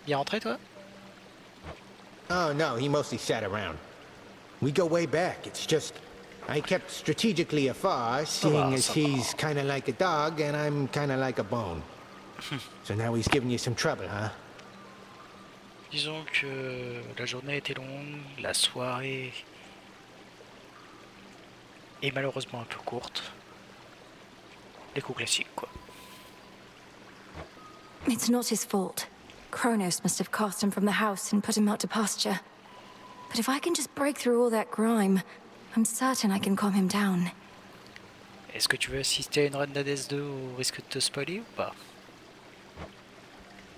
bien rentré toi? Oh, no, he mostly sat around. We go way back, it's just... I kept strategically afar, seeing as he's kinda like a dog and I'm kinda like a bone. So now he's giving you some trouble, huh? Disons que la journée était longue, la soirée est malheureusement un peu courte. Les coups classiques quoi. It's not his fault. Kronos must have cast him from the house and put him out to pasture. But if I can just break through all that grime, I'm certain I can calm him down. Est-ce que tu veux assister à une run d'Hades 2 au risque de te spoiler ou pas?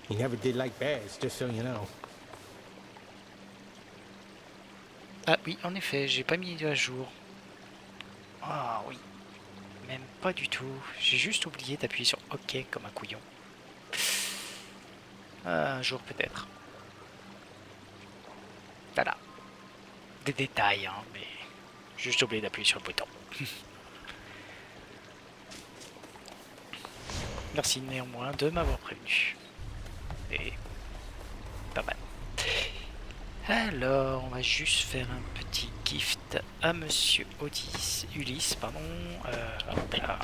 He never did like bears, just so you know. Ah oui, en effet, j'ai pas mis à jour. Ah oui, même pas du tout. J'ai juste oublié d'appuyer sur OK comme un couillon. Un jour peut-être. Voilà. Des détails, hein, mais juste oublié d'appuyer sur le bouton. Merci néanmoins de m'avoir prévenu. Et pas mal. Alors, on va juste faire un petit gift à Monsieur Ulysse, pardon. Hop là.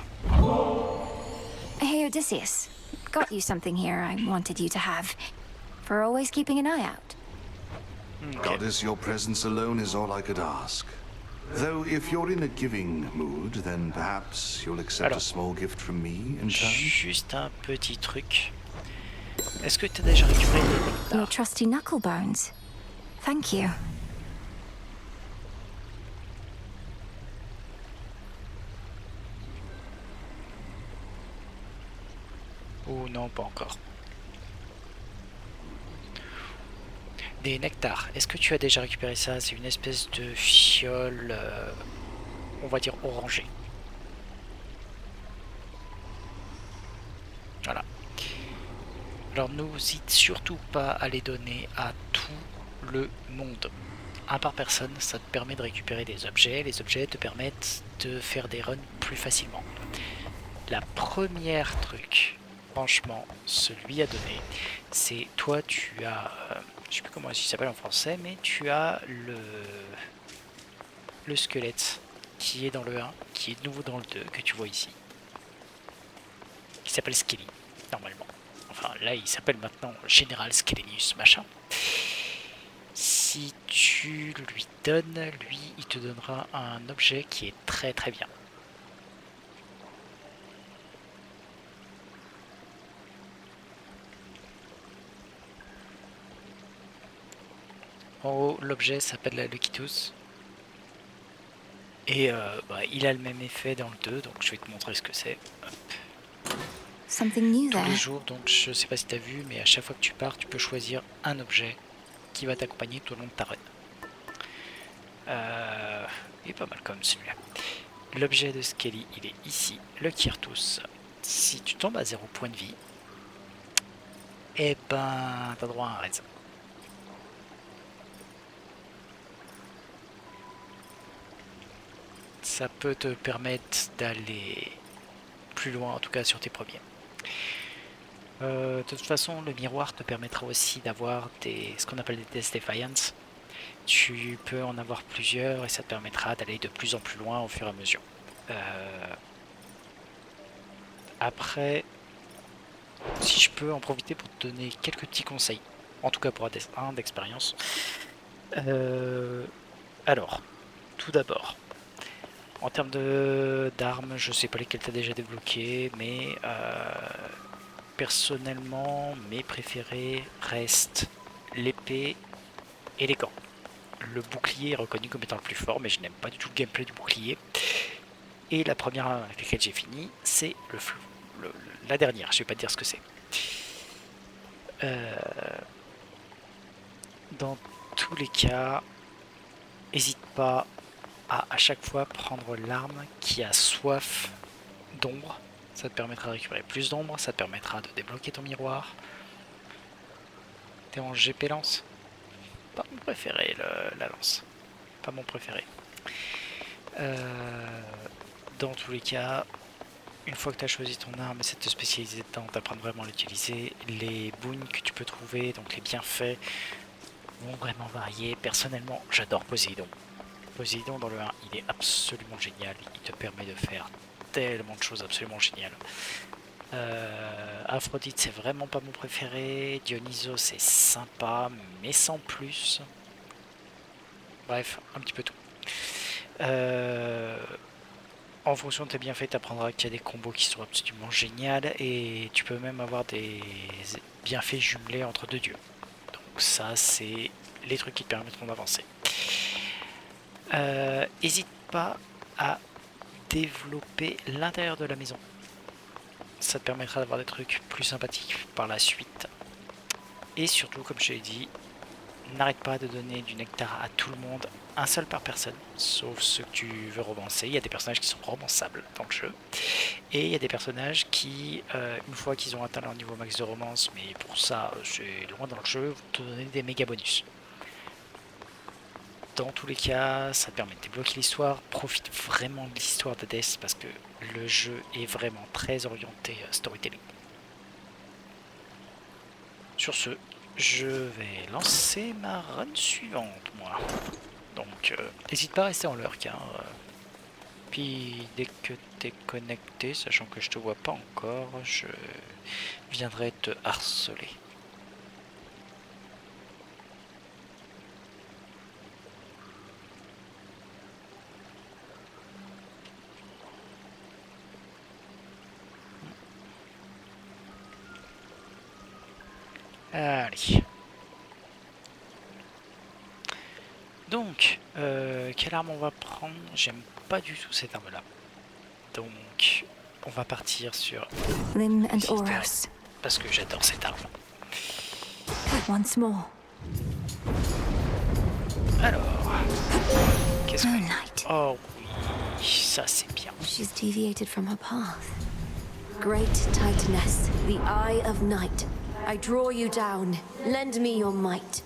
Hey, Odysseus. Got you something here I wanted you to have. For always keeping an eye out. Okay. Goddess, your presence alone is all I could ask. Though, if you're in a giving mood, then perhaps you'll accept Alors, a small gift from me in turn. juste un petit truc. Est-ce que tu as déjà récupéré des Your nectars? trusty knuckle bones. Thank you. Ou non, pas encore. Des nectars. Est-ce que tu as déjà récupéré ça? C'est une espèce de fiole, on va dire orangée. Voilà. Alors n'hésite surtout pas à les donner à tout le monde. Un par personne, ça te permet de récupérer des objets. Les objets te permettent de faire des runs plus facilement. La première truc, franchement, celui à donner, c'est toi tu as, je sais plus comment il s'appelle en français, mais tu as le squelette qui est dans le 1, qui est de nouveau dans le 2, que tu vois ici, qui s'appelle Skelly, normalement. Enfin là il s'appelle maintenant Général Skellenius machin. Si tu lui donnes, lui il te donnera un objet qui est très très bien. En haut, l'objet s'appelle la Lucky Tooth. Et il a le même effet dans le 2, donc je vais te montrer ce que c'est. Something new Tous les there. jours, donc je sais pas si tu as vu, mais à chaque fois que tu pars, tu peux choisir un objet qui va t'accompagner tout au long de ta run. Il est pas mal comme celui-là. L'objet de Skelly, il est ici, le Kirtus. Si tu tombes à 0 point de vie, eh ben, t'as droit à un raise. Ça peut te permettre d'aller plus loin, en tout cas sur tes premiers. De toute façon, le miroir te permettra aussi d'avoir ce qu'on appelle des Death Defiance. Tu peux en avoir plusieurs et ça te permettra d'aller de plus en plus loin au fur et à mesure. Après, si je peux en profiter pour te donner quelques petits conseils, en tout cas pour un d'expérience. Alors, tout d'abord, en termes d'armes, je sais pas lesquelles tu as déjà débloquées, mais personnellement, mes préférés restent l'épée et les gants. Le bouclier est reconnu comme étant le plus fort, mais je n'aime pas du tout le gameplay du bouclier. Et la première avec laquelle j'ai fini, c'est la dernière. Je vais pas te dire ce que c'est. Dans tous les cas, n'hésite pas à chaque fois prendre l'arme qui a soif d'ombre. Ça te permettra de récupérer plus d'ombre, ça te permettra de débloquer ton miroir. T'es en GP lance? Pas mon préféré, la lance. Pas mon préféré. Dans tous les cas, une fois que tu as choisi ton arme et cette te spécialiser dedans, t'apprends vraiment à l'utiliser. Les boons que tu peux trouver, donc les bienfaits, vont vraiment varier. Personnellement, j'adore Poséidon. Poséidon dans le 1, il est absolument génial. Il te permet de faire tellement de choses absolument géniales. Aphrodite, c'est vraiment pas mon préféré. Dionysos, c'est sympa, mais sans plus. Bref, un petit peu tout. En fonction de tes bienfaits, tu apprendras qu'il y a des combos qui sont absolument géniaux et tu peux même avoir des bienfaits jumelés entre deux dieux. Donc ça, c'est les trucs qui te permettront d'avancer. N'hésite pas à développer l'intérieur de la maison. Ça te permettra d'avoir des trucs plus sympathiques par la suite. Et surtout, comme je l'ai dit, n'arrête pas de donner du nectar à tout le monde, un seul par personne, sauf ceux que tu veux romancer. Il y a des personnages qui sont romançables dans le jeu. Et il y a des personnages qui, une fois qu'ils ont atteint leur niveau max de romance, mais pour ça, c'est loin dans le jeu, vont te donner des méga bonus. Dans tous les cas, ça te permet de débloquer l'histoire. Profite vraiment de l'histoire de Death parce que le jeu est vraiment très orienté storytelling. Sur ce, je vais lancer ma run suivante, moi. Donc, n'hésite pas à rester en lurk. Hein. Puis, dès que tu es connecté, sachant que je te vois pas encore, je viendrai te harceler. Allez. Donc, quelle arme on va prendre? J'aime pas du tout cette arme-là. Donc, on va partir sur Lynn and Sister, Oros. parce que j'adore cette arme. Once more. Alors, qu'est-ce que... Moonlight. Oh oui, ça c'est bien. She's deviated from her path. Great Titaness, the Eye of Night. I draw you down. Lend me your might.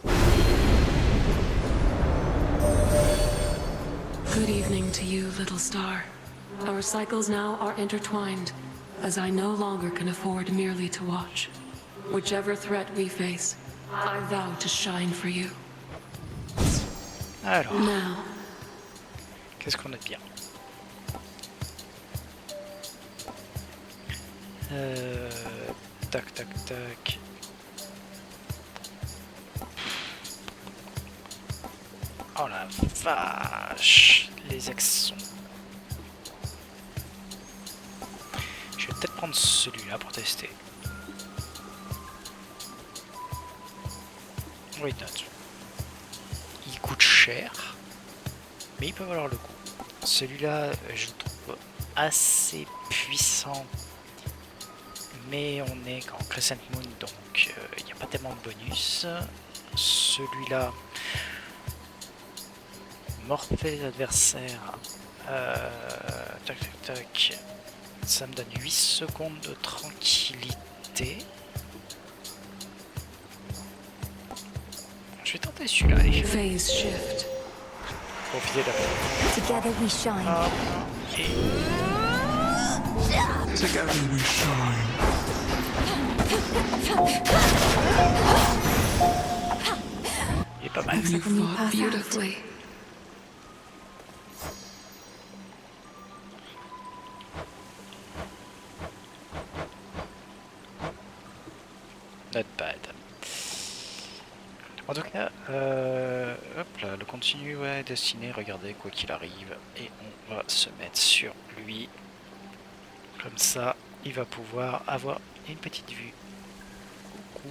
Good evening to you, little star. Our cycles now are intertwined, as I no longer can afford merely to watch. Whichever threat we face, I vow to shine for you. Alors, Now, qu'est-ce qu'on a de bien? Tac, tac, tac. Oh la vache, les axes sont... Je vais peut-être prendre celui-là pour tester. Oui, note. Il coûte cher, mais il peut valoir le coup. Celui-là, je le trouve assez puissant, mais on est en Crescent Moon, donc il n'y a pas tellement de bonus. Celui-là, morfler les adversaires, tac tac tac, ça me donne 8 secondes de tranquillité. Je vais tenter celui-là, allez. phase shift. Profitez de la... Together we shine. Et... Together we shine. Il est pas mal. You fought beautifully. Not bad. En tout cas, hop là, le continu est destiné, regardez, quoi qu'il arrive, et on va se mettre sur lui. Comme ça, il va pouvoir avoir une petite vue. Coucou.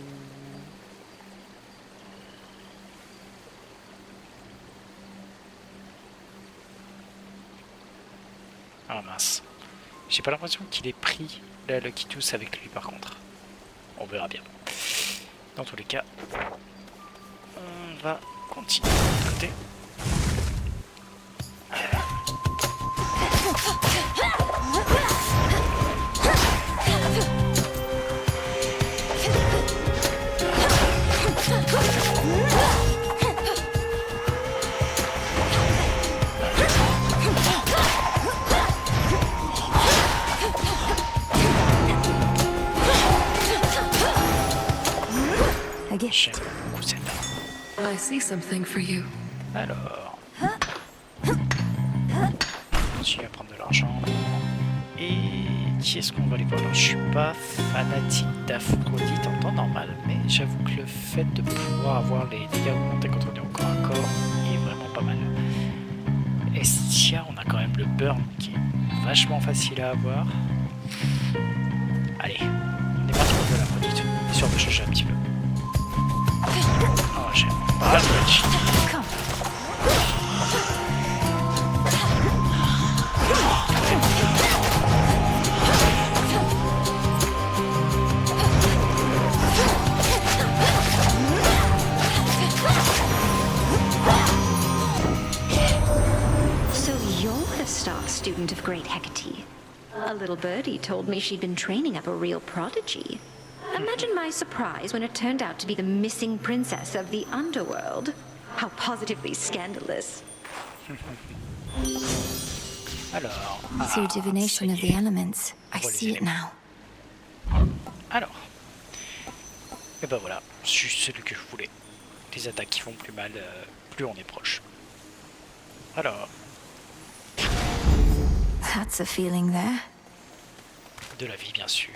Ah mince. J'ai pas l'impression qu'il ait pris le Kitus avec lui par contre. On verra bien. Dans tous les cas, on va continuer de l'autre côté. J'aime beaucoup cette arme. I see something for you. Alors, continue à prendre de l'argent. Et qui est-ce qu'on va aller voir? Alors, je suis pas fanatique d'Aphrodite en temps normal, mais j'avoue que le fait de pouvoir avoir les dégâts augmentés contre les corps à corps est vraiment pas mal. Estia, on a quand même le burn qui est vachement facile à avoir. Allez, on est parti pour de l'Aphrodite, histoire de changer un petit peu. Oh, j'aime pas le match. So you're the star student of Great Hecate. A little birdie told me she'd been training up a real prodigy. Imagine my surprise when it turned out to be the missing princess of the underworld. How positively scandalous. Alors, Through divination of the elements, I see it now. Alors, et ben voilà, c'est celui que je voulais. Des attaques qui font plus mal, plus on est proche. Alors, That's a feeling there. de la vie bien sûr.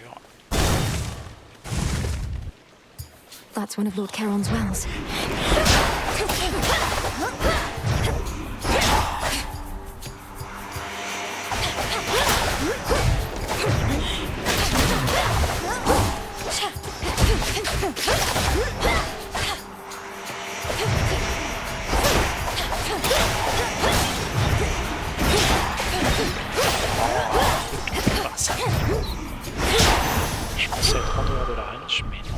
That's one of Lord Charon's wells. Je pensais être en dehors de la range, mais non.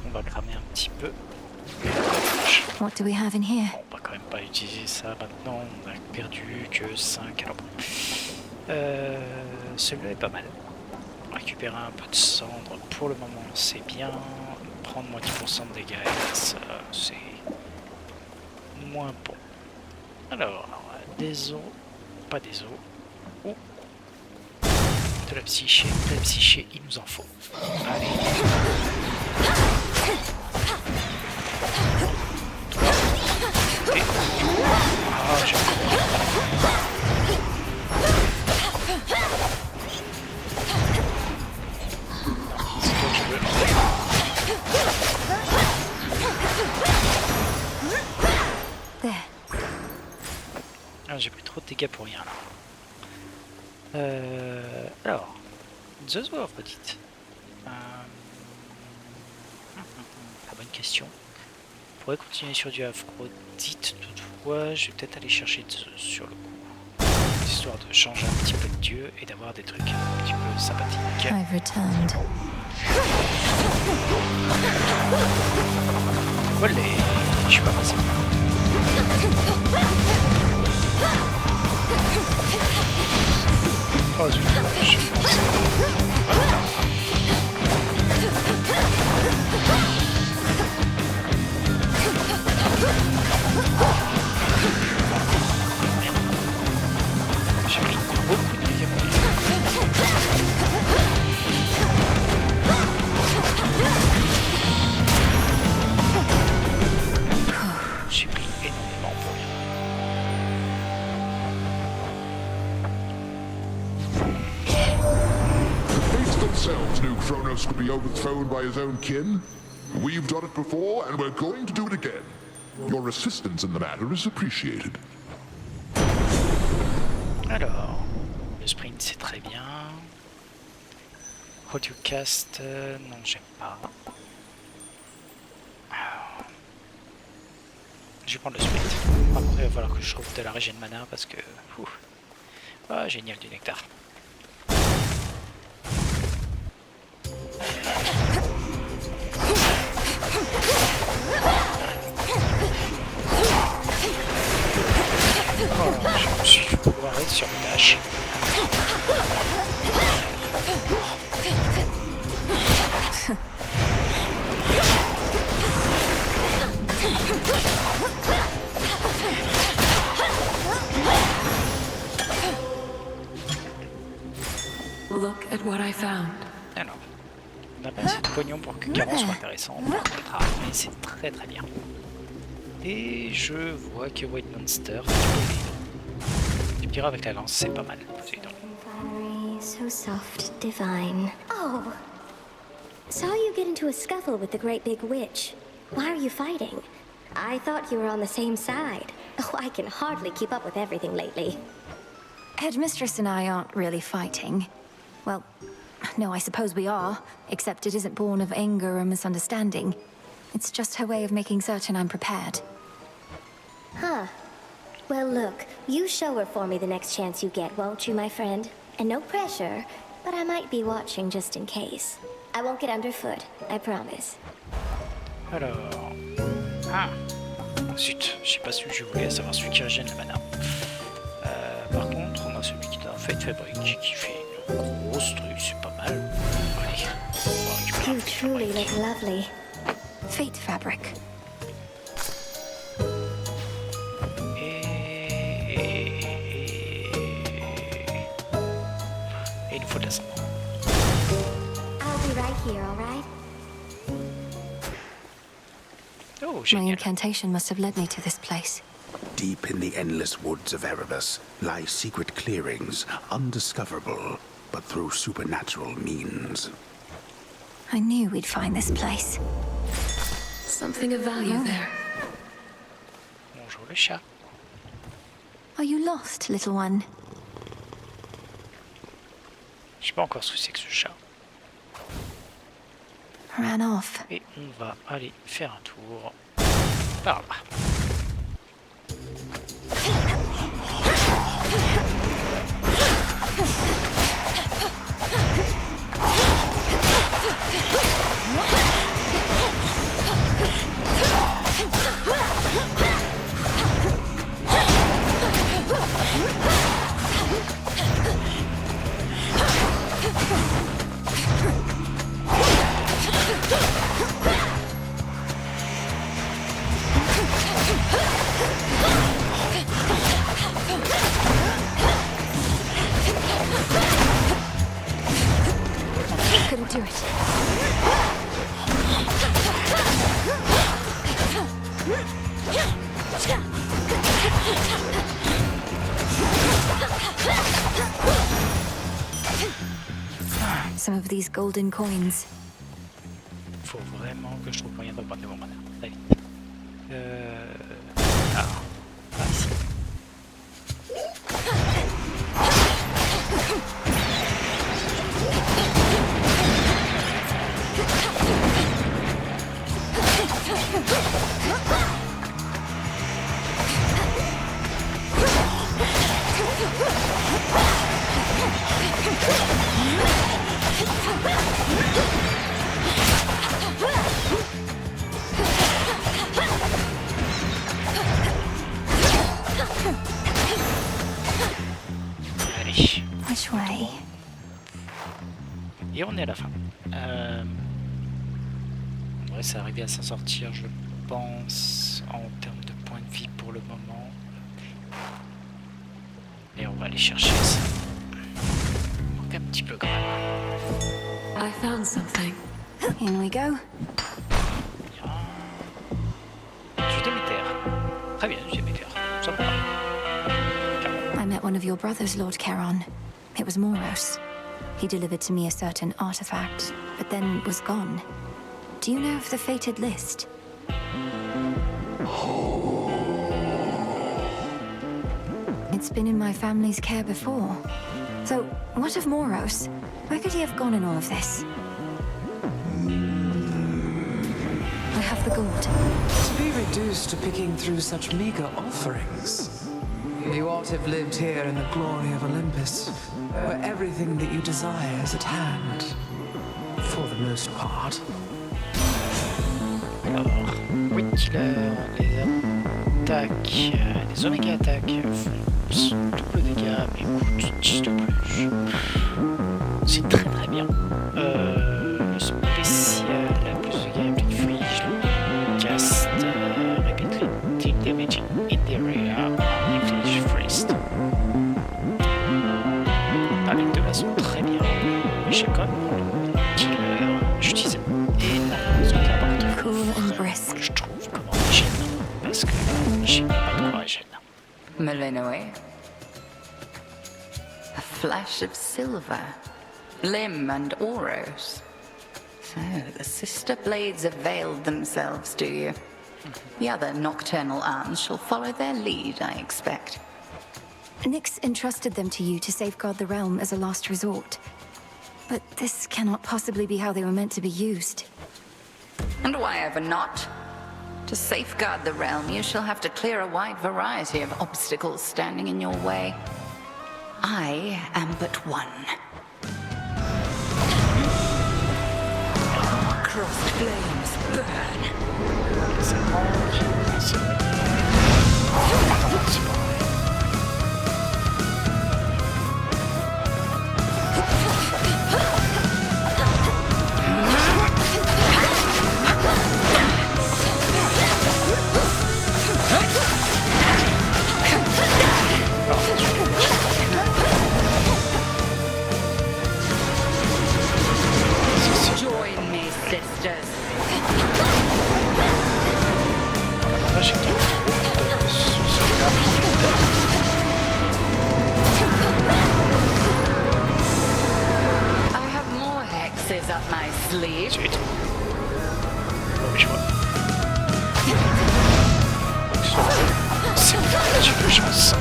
On va cramer un petit peu. What do we have in here? On va quand même pas utiliser ça maintenant. On a perdu que 5. Alors bon. Celui-là est pas mal. Récupérer un peu de cendre pour le moment, c'est bien. Prendre moins 10% de dégâts, ça c'est moins bon. Alors, des os, pas des os. Oh. De la psyché, il nous en faut. Allez. Et... Ah, j'ai c'est toi que je veux. There. Ah, j'ai pris trop de dégâts pour rien là. Alors, The War, petite. La bonne question. On pourrait continuer sur du Aphrodite, toutefois, je vais peut-être aller chercher sur le coup. Histoire de changer un petit peu de dieu et d'avoir des trucs un petit peu sympathiques. I've returned. Voilà, je suis pas passé. Oh zut, je pense. J'ai pris beaucoup de dégâts pour les... J'ai pris énormément pour rien. The fates themselves knew Kronos could be overthrown by his own kin. We've done it before, and we're going to do it again. Your assistance in the matter is appreciated. Alors, le sprint c'est très bien. How to cast, non j'aime pas. Alors, je vais prendre le sprint. Par contre il va falloir que je trouve de la régène mana parce que... Ah génial du nectar. Oh, je me suis foiré sur le dash. Look at what I found. Alors, on n'a pas assez de pognon pour que Caron soit intéressant. Par contre, ah, mais c'est très très bien. Et je vois que White Monster, tu me diras avec la lance, c'est pas mal. So soft, divine. Oh! Saw you get into a scuffle with the great big witch. Why are you fighting? I thought you were on the same side. Oh, I can hardly keep up with everything lately. Headmistress and I aren't really fighting. Well, no, I suppose we are, except it isn't born of anger or misunderstanding. It's just her way of making certain I'm prepared. Huh. Well, look, you show her for me the next chance you get, won't you, my friend? And no pressure, but I might be watching just in case. I won't get underfoot, I promise. Alors... Ah zut, je sais pas celui que je voulais, à savoir celui qui régène la mana. Par contre, on a celui qui est un Fate Fabric qui fait une grosse truc, c'est pas mal. Allez, on va récupérer You truly look lovely. Fate Fabric. Et il nous faut de la cendre. I'll be right here, all right? Oh, My génial. incantation must have led me to this place. Deep in the endless woods of Erebus lie secret clearings, undiscoverable, but through supernatural means. I knew we'd find this place. Something of value there. Bonjour le chat. Are you lost, little one? Je sais pas encore ce que c'est que ce chat. ran off. Et on va aller faire un tour par là. Couldn't do it. Some of these golden coins. Faut vraiment que je trouve moyen d'augmenter mon mana. Allez. Ici. Allez. Which way? Et on est à la fin. On va arriver à s'en sortir, je pense, en termes de points de vie pour le moment. Et on va aller chercher ça. Il manque un petit peu quand même. I found something. In we go. Du Déméter. Très bien, du Déméter. Ça me va. I met one of your brothers, Lord Charon. It was Moros. He delivered to me a certain artifact, but then was gone. Do you know of the fated list? It's been in my family's care before. So, what of Moros? Where could he have gone in all of this? I have the gold. To be reduced to picking through such meager offerings. You ought to have lived here in the glory of Olympus, where everything that you desire is at hand. For the most part. Alors, Wind Killer, les attaques, les Omega attaques font double dégâts, mais coûtent 10 de plus. C'est très très bien. Le spécial, plus de dégâts, plus de free, je le cast, repeat damage in the area, inflige freeze. Ah, les deux là sont très bien. Chacun, Killer, j'utilise énormément de la Cool and brisk. je trouve comme origine, parce que j'ai pas de origine. Malinois. A flash of silver. Lim and Oros. So, the sister blades have veiled themselves, do you? The other nocturnal arms shall follow their lead, I expect. Nyx entrusted them to you to safeguard the realm as a last resort. But this cannot possibly be how they were meant to be used. And why ever not? To safeguard the realm, you shall have to clear a wide variety of obstacles standing in your way. I am but one. Crossed flames burn. Join me, sisters. I have more hexes up my sleeve. C'est une chance.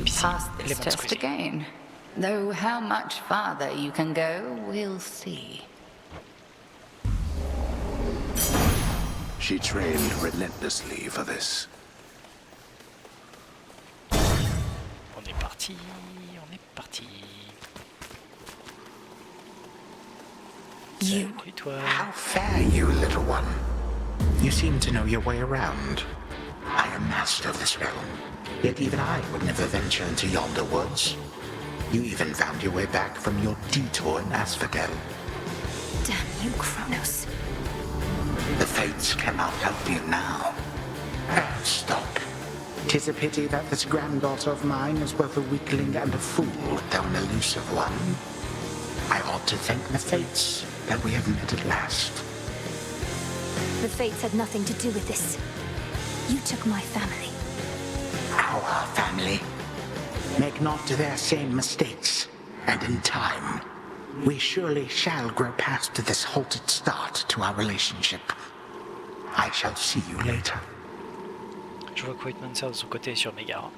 pass this test again. Though how much farther you can go, we'll see. She trained relentlessly for this. On est parti, on est parti. You. Salut toi. How fare you, little one? You seem to know your way around. I am master of this realm, yet even I would never venture into yonder woods. You even found your way back from your detour in Asphodel. Damn you, Kronos. The Fates cannot help you now. Stop. 'Tis a pity that this granddaughter of mine is both a weakling and a fool, though an elusive one. I ought to thank the Fates that we have met at last. The Fates had nothing to do with this. You took my family. Our family. Make not their same mistakes, and in time, we surely shall grow past this halted start to our relationship. I shall see you later. Je vois que Waitmancer de son côté est sur Megara.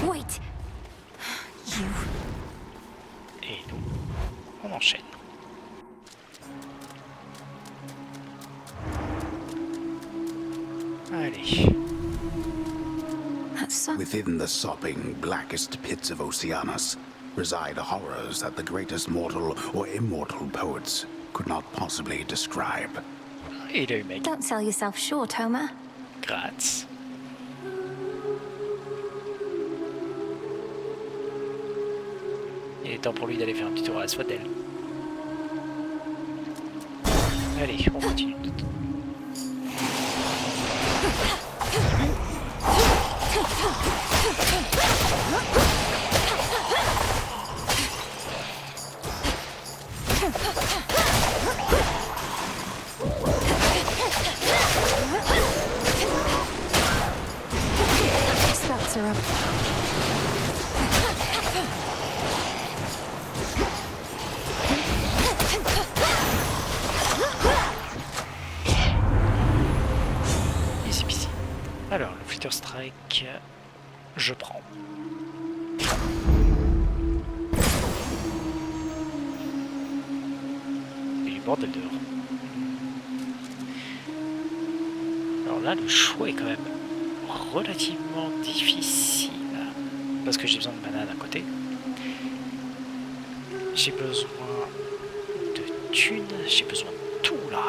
Wait. You. Et nous, on enchaîne. Allez. Within the sopping, blackest pits of Oceanus reside horrors that the greatest mortal or immortal poets could not possibly describe. Il a eu mec. Don't sell yourself short, Homer. Grazie. Il est temps pour lui d'aller faire un petit tour à Asphodel. Allez, on continue. Spouts are up. Easy peasy. Alors, le Flitter Strike, je prends. Et du bordel dehors. Alors là, le choix est quand même relativement difficile. Parce que j'ai besoin de mana d'un côté. J'ai besoin de thunes. J'ai besoin de tout là.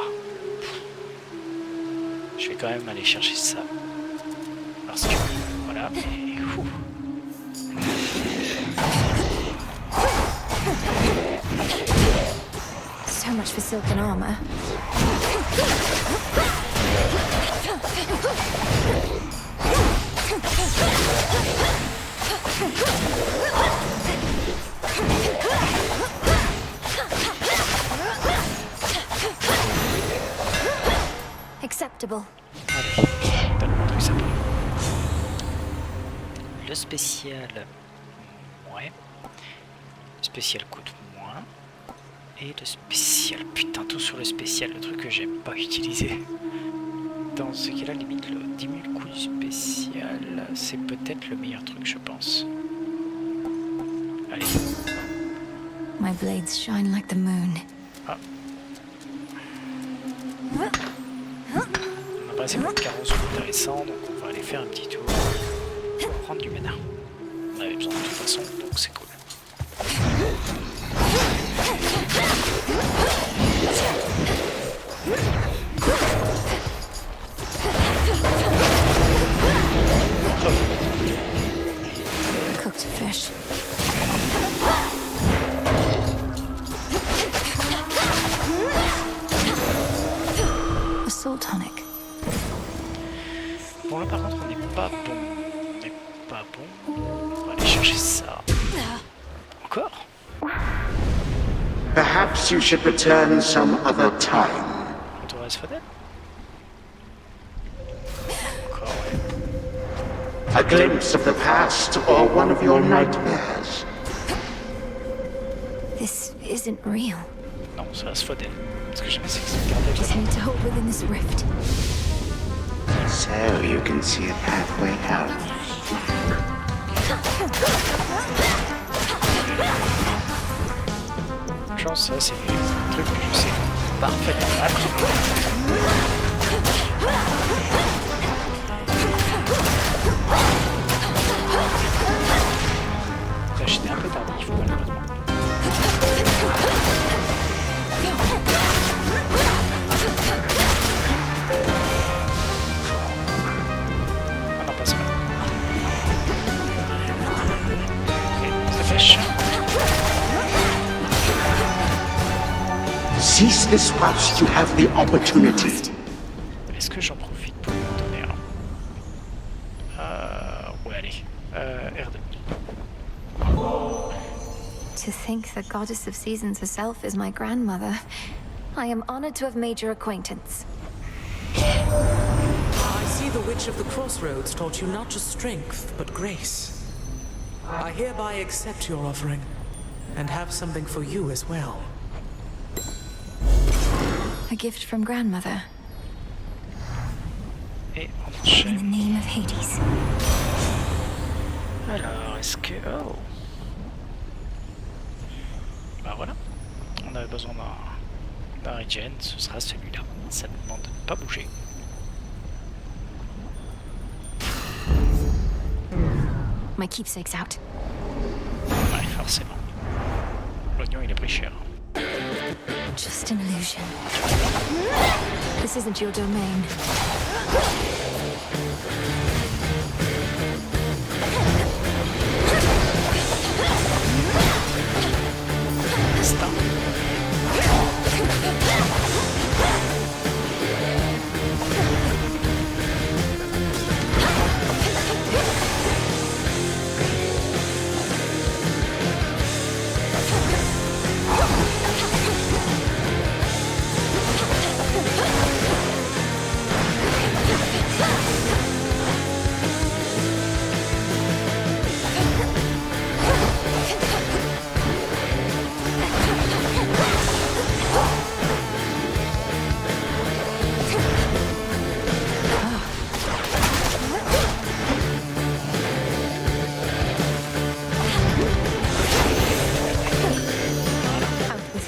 Je vais quand même aller chercher ça. Parce que voilà, mais. So much for silken armor. Acceptable. Allez, donne-moi un truc sympa. Le spécial, ouais. Le spécial coûte moins. Et le spécial, putain, tout sur le spécial, le truc que j'aime pas utiliser. Dans ce cas-là, limite, le diminue le coût du spécial, c'est peut-être le meilleur truc, je pense. Allez. My blades shine like the moon. Ah. On a pas assez de carences intéressants, donc on va aller faire un petit tour pour prendre du mana. On avait besoin de toute façon, donc c'est cool. Cooked fish. A soul tonic. Bon là par contre on n'est pas bon. On n'est pas bon. On va aller chercher ça. Encore? Perhaps you should return some other time. Retour à Asphodel? A glimpse of the past or one of your nightmares. This isn't real. Non, c'est Asphodel. Ce que j'aime c'est que c'est gardé Just need to hold within this rift. So you can see a pathway out. Ça, c'est un truc que je sais parfaitement mal. Là, j'étais un peu tardif, malheureusement. Ah non, pas ça. Ça pêche. Seize this whilst you have the opportunity. Est-ce que j'en profite pour lui en donner un? Ouais, allez. R2. To think the goddess of seasons herself is my grandmother. I am honored to have made your acquaintance. I see the Witch of the Crossroads taught you not just strength, but grace. I hereby accept your offering, and have something for you as well. A gift from grandmother. Et on In enchaîne. the name of Hades. Alors, est-ce que... Oh. Bah voilà. On avait besoin d'un regen, ce sera celui-là. Ça nous demande de ne pas bouger. My keepsake's out. Ouais, forcément. L'oignon, il est pris cher. Just an illusion. This isn't your domain. Stop.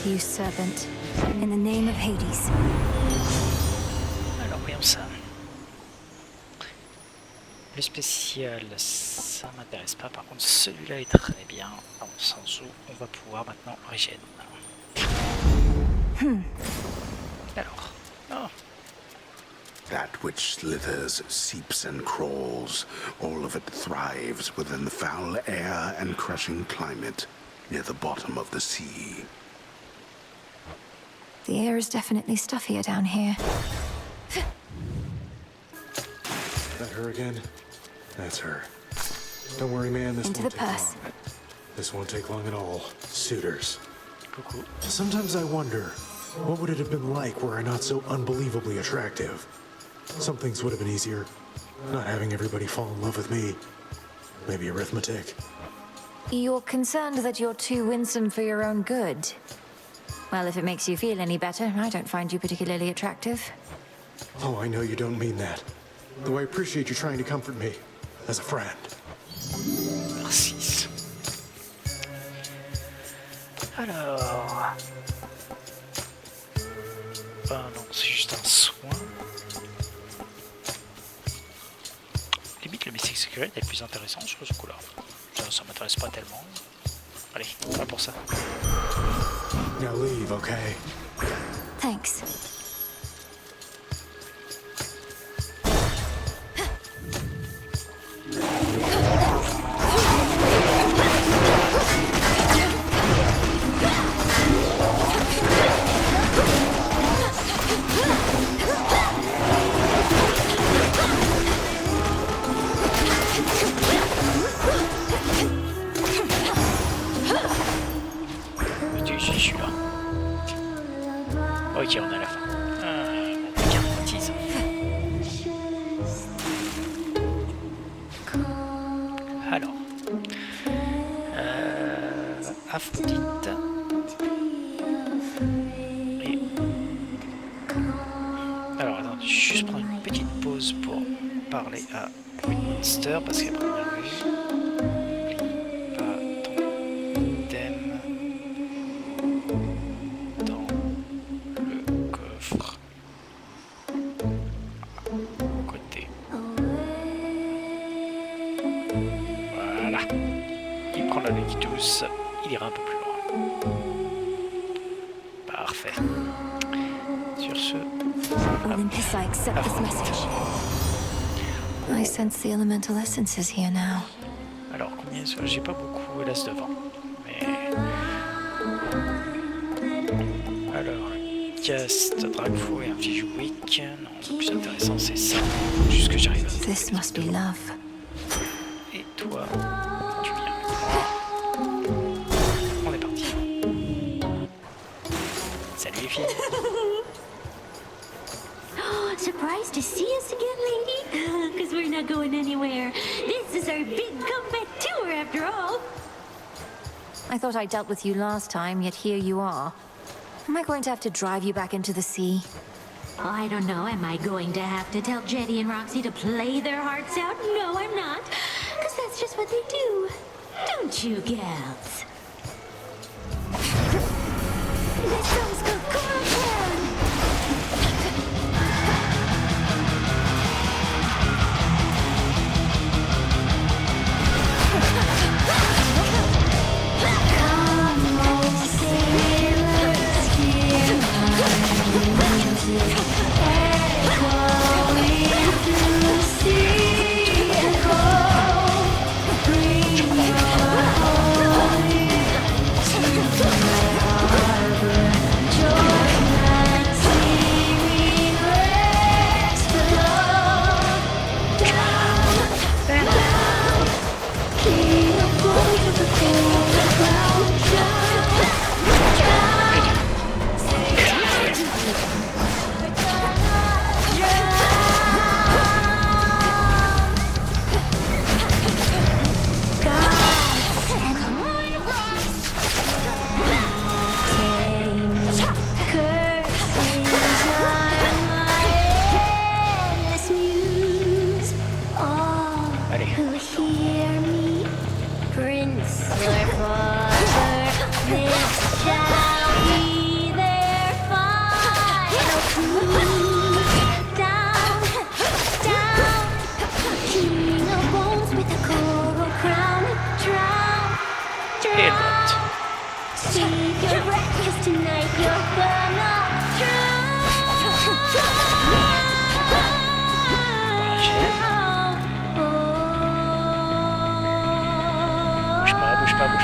You serpent. In the name of Hades. Alors, voyons ça. Le spécial, ça m'intéresse pas. Par contre, celui-là est très bien. Dans le sens où on va pouvoir maintenant regen. Alors. Oh. That which slithers, seeps, and crawls, all of it thrives within the foul air and crushing climate near the bottom of the sea. The air is definitely stuffier down here. That her again? That's her. Don't worry, man, this Into won't the take purse. long. This won't take long at all. Suitors. Coucou. Sometimes I wonder, what would it have been like were I not so unbelievably attractive? Some things would have been easier. Not having everybody fall in love with me. Maybe arithmetic. You're concerned that you're too winsome for your own good. Well, if it makes you feel any better, I don't find you particularly attractive. Oh, I know you don't mean that. Though I appreciate you trying to comfort me. As a friend. Merci. Alors... Ah non, c'est juste un soin. Limite, le Mystic Secret est plus intéressant sur ce coup-là. Ça m'intéresse pas tellement. Allez, pas pour ça. Now leave, okay? Thanks. Je suis là. Ok, on est à la fin. Cartise. Alors. Aphrodite. Et... Alors, attends, je vais juste prendre une petite pause pour parler à Monster parce qu'à première vue. N'oublie pas ton item. Voilà. Il prend la ligne douce, il ira un peu plus loin. Parfait. Sur ce... Olympus, I accept this message. I sense the elemental essences here now. Alors, combien soit j'ai pas beaucoup, hélas, devant. Mais... Alors, cast, Dragfou et inflige weak. Non, le plus intéressant, c'est ça. Juste que j'arrive à... This must be love. Et toi, tu viens avec moi. On est parti. Salut les filles. Surprised to see us again, lady? Because we're not going anywhere. This is our big comeback tour, after all. I thought I dealt with you last time, yet here you are. Am I going to have to drive you back into the sea? I don't know. Am I going to have to tell Jetty and Roxy to play their hearts out? No, I'm not. Because that's just what they do. Don't you, gals? This song's called Coral Town.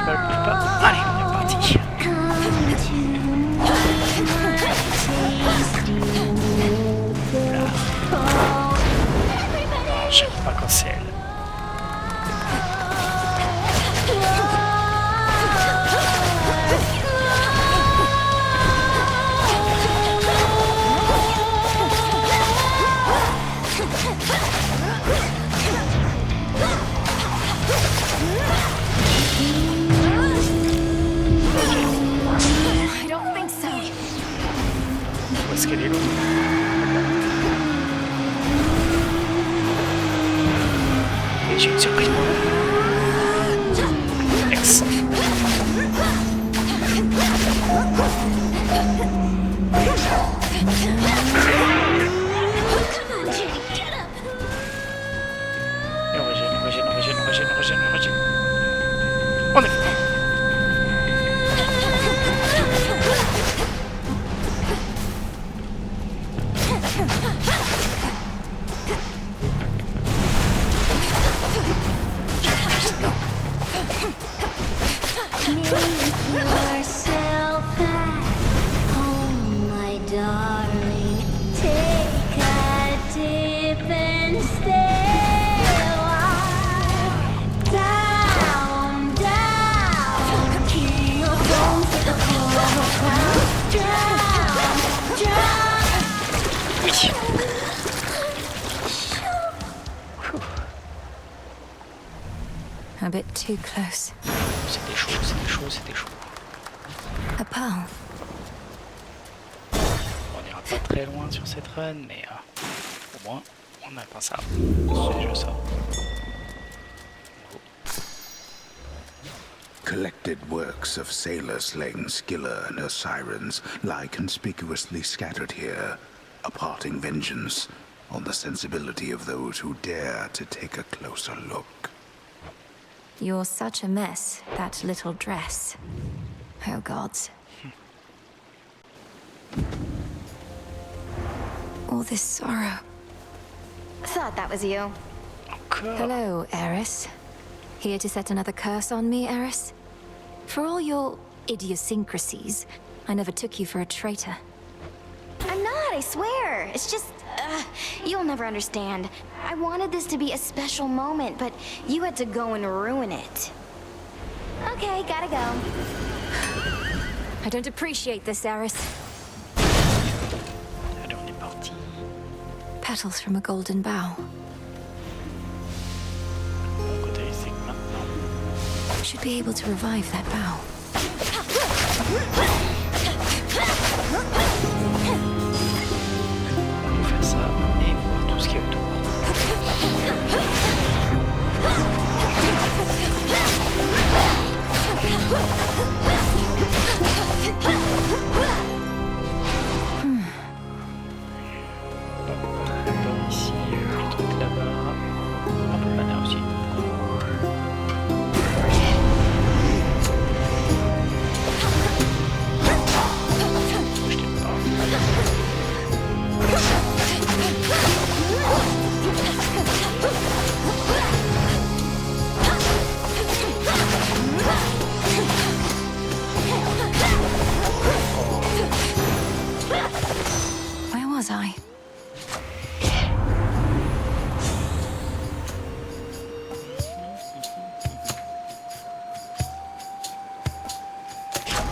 Allez, on est parti. Non, j'aime pas quand c'est elle. Est-ce qu'elle est l'autre? Et j'ai une surprise pour vous. Ex. Et on régène, on régène, on régène, on régène, on régène, on régène. On est fait. A bit too close. C'était chaud, c'était chaud, c'était chaud. A pearl. On n'ira pas très loin sur cette run, mais au moins on atteint ça. C'est juste ça. Collected works of sailor slaying Scylla and her sirens lie conspicuously scattered here, imparting vengeance on the sensibility of those who dare to take a closer look. You're such a mess, that little dress. Oh gods. All this sorrow. Thought that was you. Hello, Eris. Here to set another curse on me, Eris? For all your idiosyncrasies, I never took you for a traitor. I'm not, I swear. It's just, you'll never understand. I wanted this to be a special moment, but you had to go and ruin it. Okay, gotta go. I don't appreciate this, Eris. Alors on est parti. Petals from a golden bough. Bon côté c'est que maintenant. Should be able to revive that bough. On va faire ça et voir tout ce qu'il y a autour. Bon, ici, le truc là-bas. Un peu de mana aussi. Je t'aime pas. Where was I?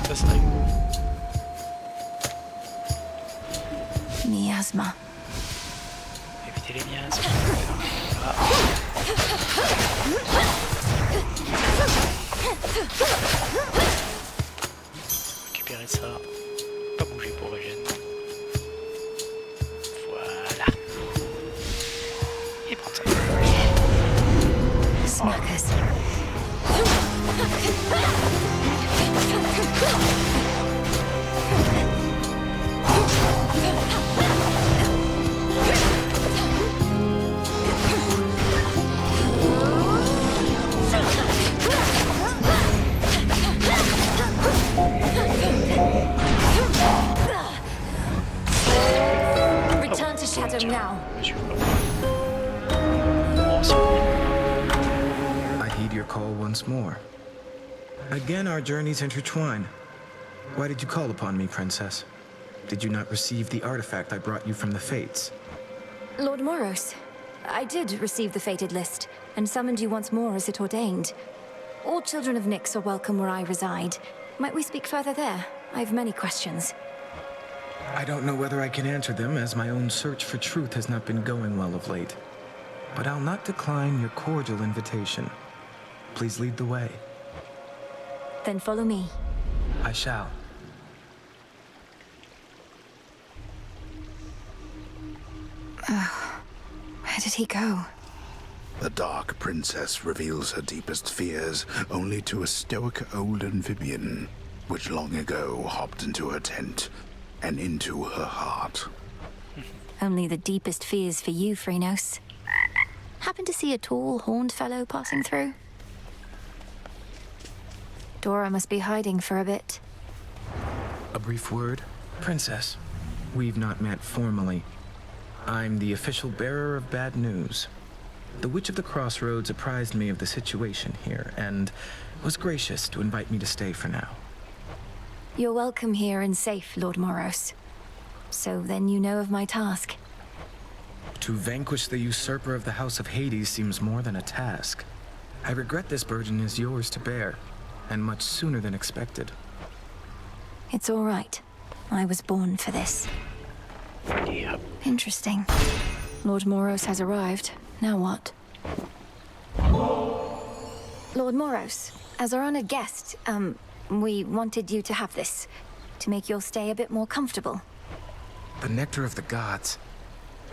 Ça serait où? Miasma. Éviter les miasmes. Récupérer ça. Pas bouger pour Regen. Voilà. Et prendre ça. Smackers. Return to Shadow now. I heed your call once more. Again, our journeys intertwine. Why did you call upon me, Princess? Did you not receive the artifact I brought you from the Fates? Lord Moros, I did receive the fated list, and summoned you once more as it ordained. All children of Nyx are welcome where I reside. Might we speak further there? I have many questions. I don't know whether I can answer them, as my own search for truth has not been going well of late. But I'll not decline your cordial invitation. Please lead the way. Then follow me. I shall. Oh, where did he go? The Dark Princess reveals her deepest fears only to a stoic old amphibian, which long ago hopped into her tent and into her heart. Only the deepest fears for you, Phrynos. Happen to see a tall, horned fellow passing through? Dora must be hiding for a bit. A brief word? Princess, we've not met formally. I'm the official bearer of bad news. The Witch of the Crossroads apprised me of the situation here, and was gracious to invite me to stay for now. You're welcome here and safe, Lord Moros. So then you know of my task. To vanquish the usurper of the House of Hades seems more than a task. I regret this burden is yours to bear, and much sooner than expected. It's all right. I was born for this. Yep. Interesting. Lord Moros has arrived. Now what? Lord Moros, as our honored guest, we wanted you to have this, to make your stay a bit more comfortable. The nectar of the gods.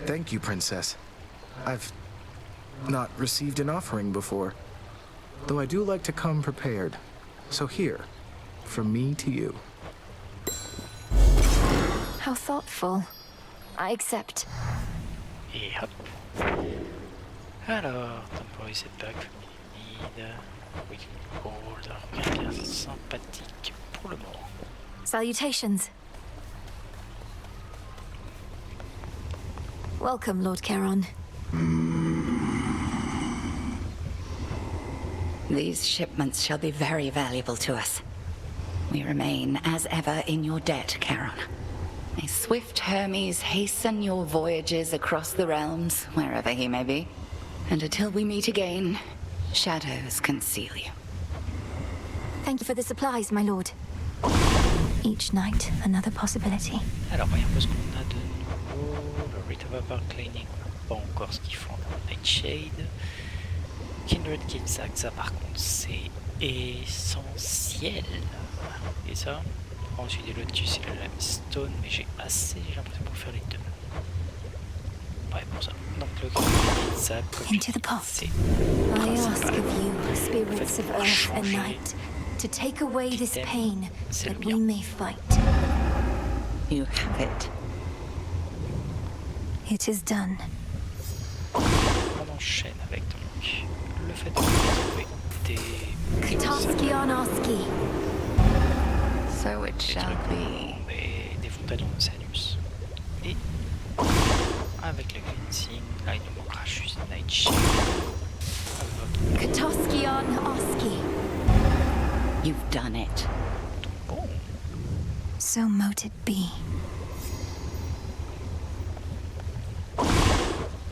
Thank you, Princess. I've not received an offering before, though I do like to come prepared. So here, from me to you. How thoughtful. I accept. Et hop. Alors, temporiser de bac, vide. Oui, Gold, rien de sympathique pour le moment. Salutations. Welcome, Lord Charon. These shipments shall be very valuable to us. We remain, as ever, in your debt, Charon. May swift Hermes hasten your voyages across the realms, wherever he may be. And until we meet again, shadows conceal you. Thank you for the supplies, my lord. Each night, another possibility. Alors, voyons un peu ce qu'on a de nouveau. Le Rite of Vapor Cleaning, pas encore ce qu'ils font dans Nightshade. Kindred Killsack, ça par contre c'est essentiel. Et ça, ensuite des Lotus et la Limestone, mais j'ai l'impression pour faire les deux. Ouais, pour ça. Donc le Killsack, comme Into the pot. c'est I ask of you, spirits of earth and changer night, to take away this pain, c'est le that we mien. may fight. You have it. It is done. On enchaîne avec donc le fait de trouver des Katarsky on Oski. So it shall be. des fontaines de Sanus. Et avec le cleansing, là il nous manquera juste Nightshade. Katarsky on Oski. You've done it. So mote it be.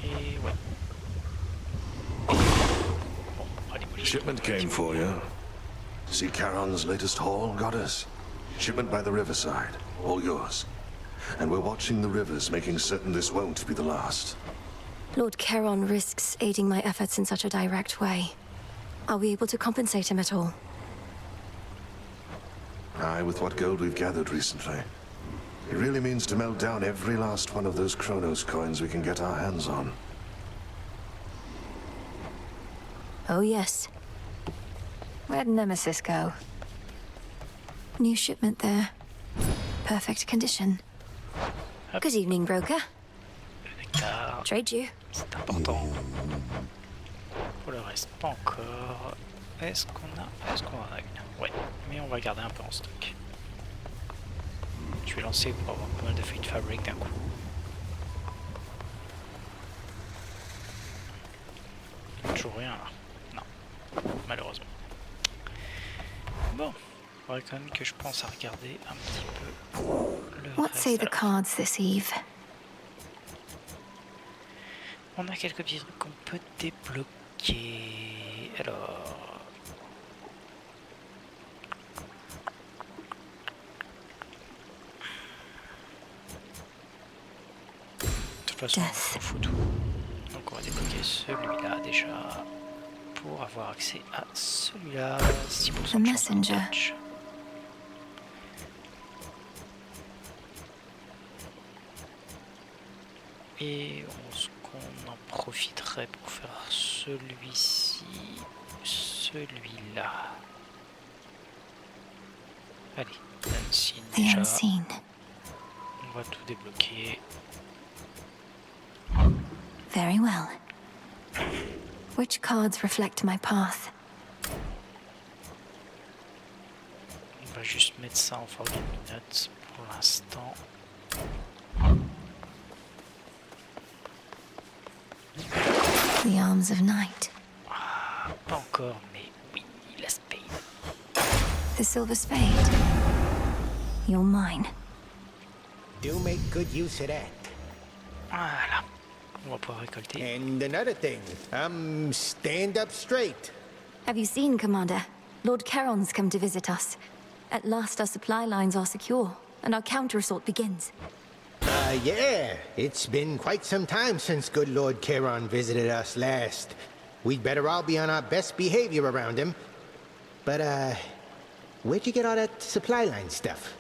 Et ouais. Shipment came for you. See Charon's latest haul, goddess? Shipment by the riverside. All yours. And we're watching the rivers, making certain this won't be the last. Lord Charon risks aiding my efforts in such a direct way. Are we able to compensate him at all? Aye, with what gold we've gathered recently. It really means to melt down every last one of those Kronos coins we can get our hands on. Oh yes. Where'd Nemesis go? New shipment there. Perfect condition. Good evening, broker. Trade you. C'est important. Pour le reste, pas encore. Est-ce qu'on en a une? Ouais, mais on va garder un peu en stock. Je vais lancer pour avoir pas mal de feuilles de fabrique d'un coup. Toujours rien là. Non, malheureusement. Bon, il faudrait quand même que je pense à regarder un petit peu le What reste. say the cards this eve? On a quelques petits trucs qu'on peut débloquer. Alors... De toute façon, on fout tout. Donc on va débloquer celui-là déjà. Pour avoir accès à celui-là. 6% The de chance de messenger. touch. Et est-ce qu'on en profiterait pour faire celui-ci, celui-là. Allez, Unseen The déjà. unseen. On va tout débloquer. Very well. Which cards reflect my path? On va juste mettre ça en forme de minute pour l'instant. The arms of night. Pas encore, mais oui, la spade. The silver spade. You're mine. Do make good use of that. Voilà. On va pouvoir récolter. And another thing, stand up straight. Have you seen, Commander? Lord Charon's come to visit us. At last our supply lines are secure, and our counter-assault begins. Yeah. It's been quite some time since good Lord Charon visited us last. We'd better all be on our best behavior around him. But, where'd you get all that supply line stuff?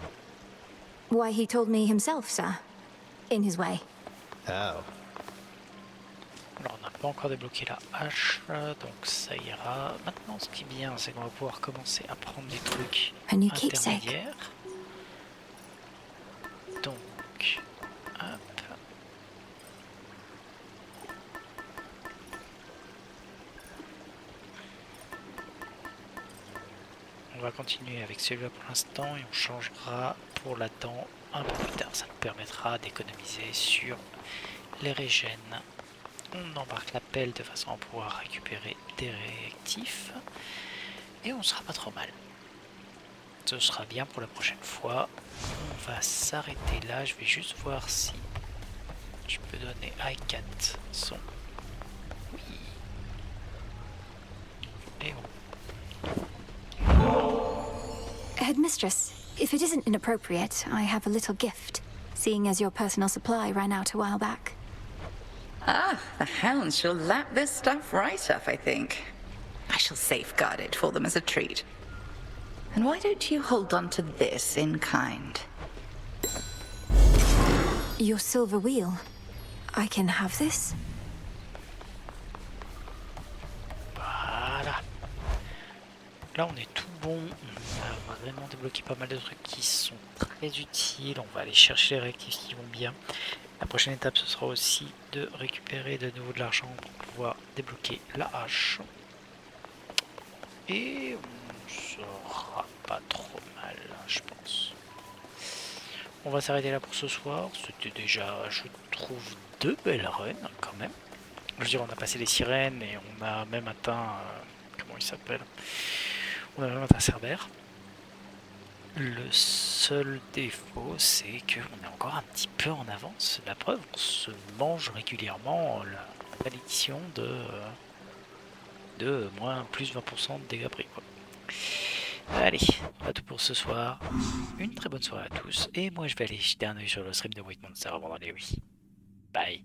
Why, he told me himself, sir. In his way. Oh. Alors on n'a pas encore débloqué la hache, donc ça ira. Maintenant ce qui est bien, c'est qu'on va pouvoir commencer à prendre des trucs A new keepsake. intermédiaires. Donc, hop. On va continuer avec celui-là pour l'instant et on changera pour là-dedans un peu plus tard. Ça nous permettra d'économiser sur les régènes. On embarque la pelle de façon à pouvoir récupérer des réactifs. Et on sera pas trop mal. Ce sera bien pour la prochaine fois. On va s'arrêter là. Je vais juste voir si je peux donner à 4 son. Oui. Et Headmistress, if it isn't inappropriate, I have a little gift, seeing as your personal supply ran out a while back. Ah, the hounds shall lap this stuff right up, I think. I shall safeguard it for them as a treat. And why don't you hold on to this in kind? Your silver wheel. I can have this? Voilà. Là, on est tout bon. On a vraiment débloqué pas mal de trucs qui sont très utiles. On va aller chercher les réactifs qui vont bien. La prochaine étape, ce sera aussi de récupérer de nouveau de l'argent pour pouvoir débloquer la hache. Et on sera pas trop mal, je pense. On va s'arrêter là pour ce soir. C'était déjà, je trouve, 2 belles runs quand même. Je veux dire, on a passé les sirènes et on a même atteint... comment il s'appelle? On a même atteint Cerbère. Le seul défaut, c'est qu'on est encore un petit peu en avance. La preuve, on se mange régulièrement la malédiction de moins plus 20% de dégâts pris, quoi. Allez, pas tout pour ce soir. Une très bonne soirée à tous. Et moi, je vais aller jeter un oeil sur le stream de White Monster avant d'aller, oui. Bye.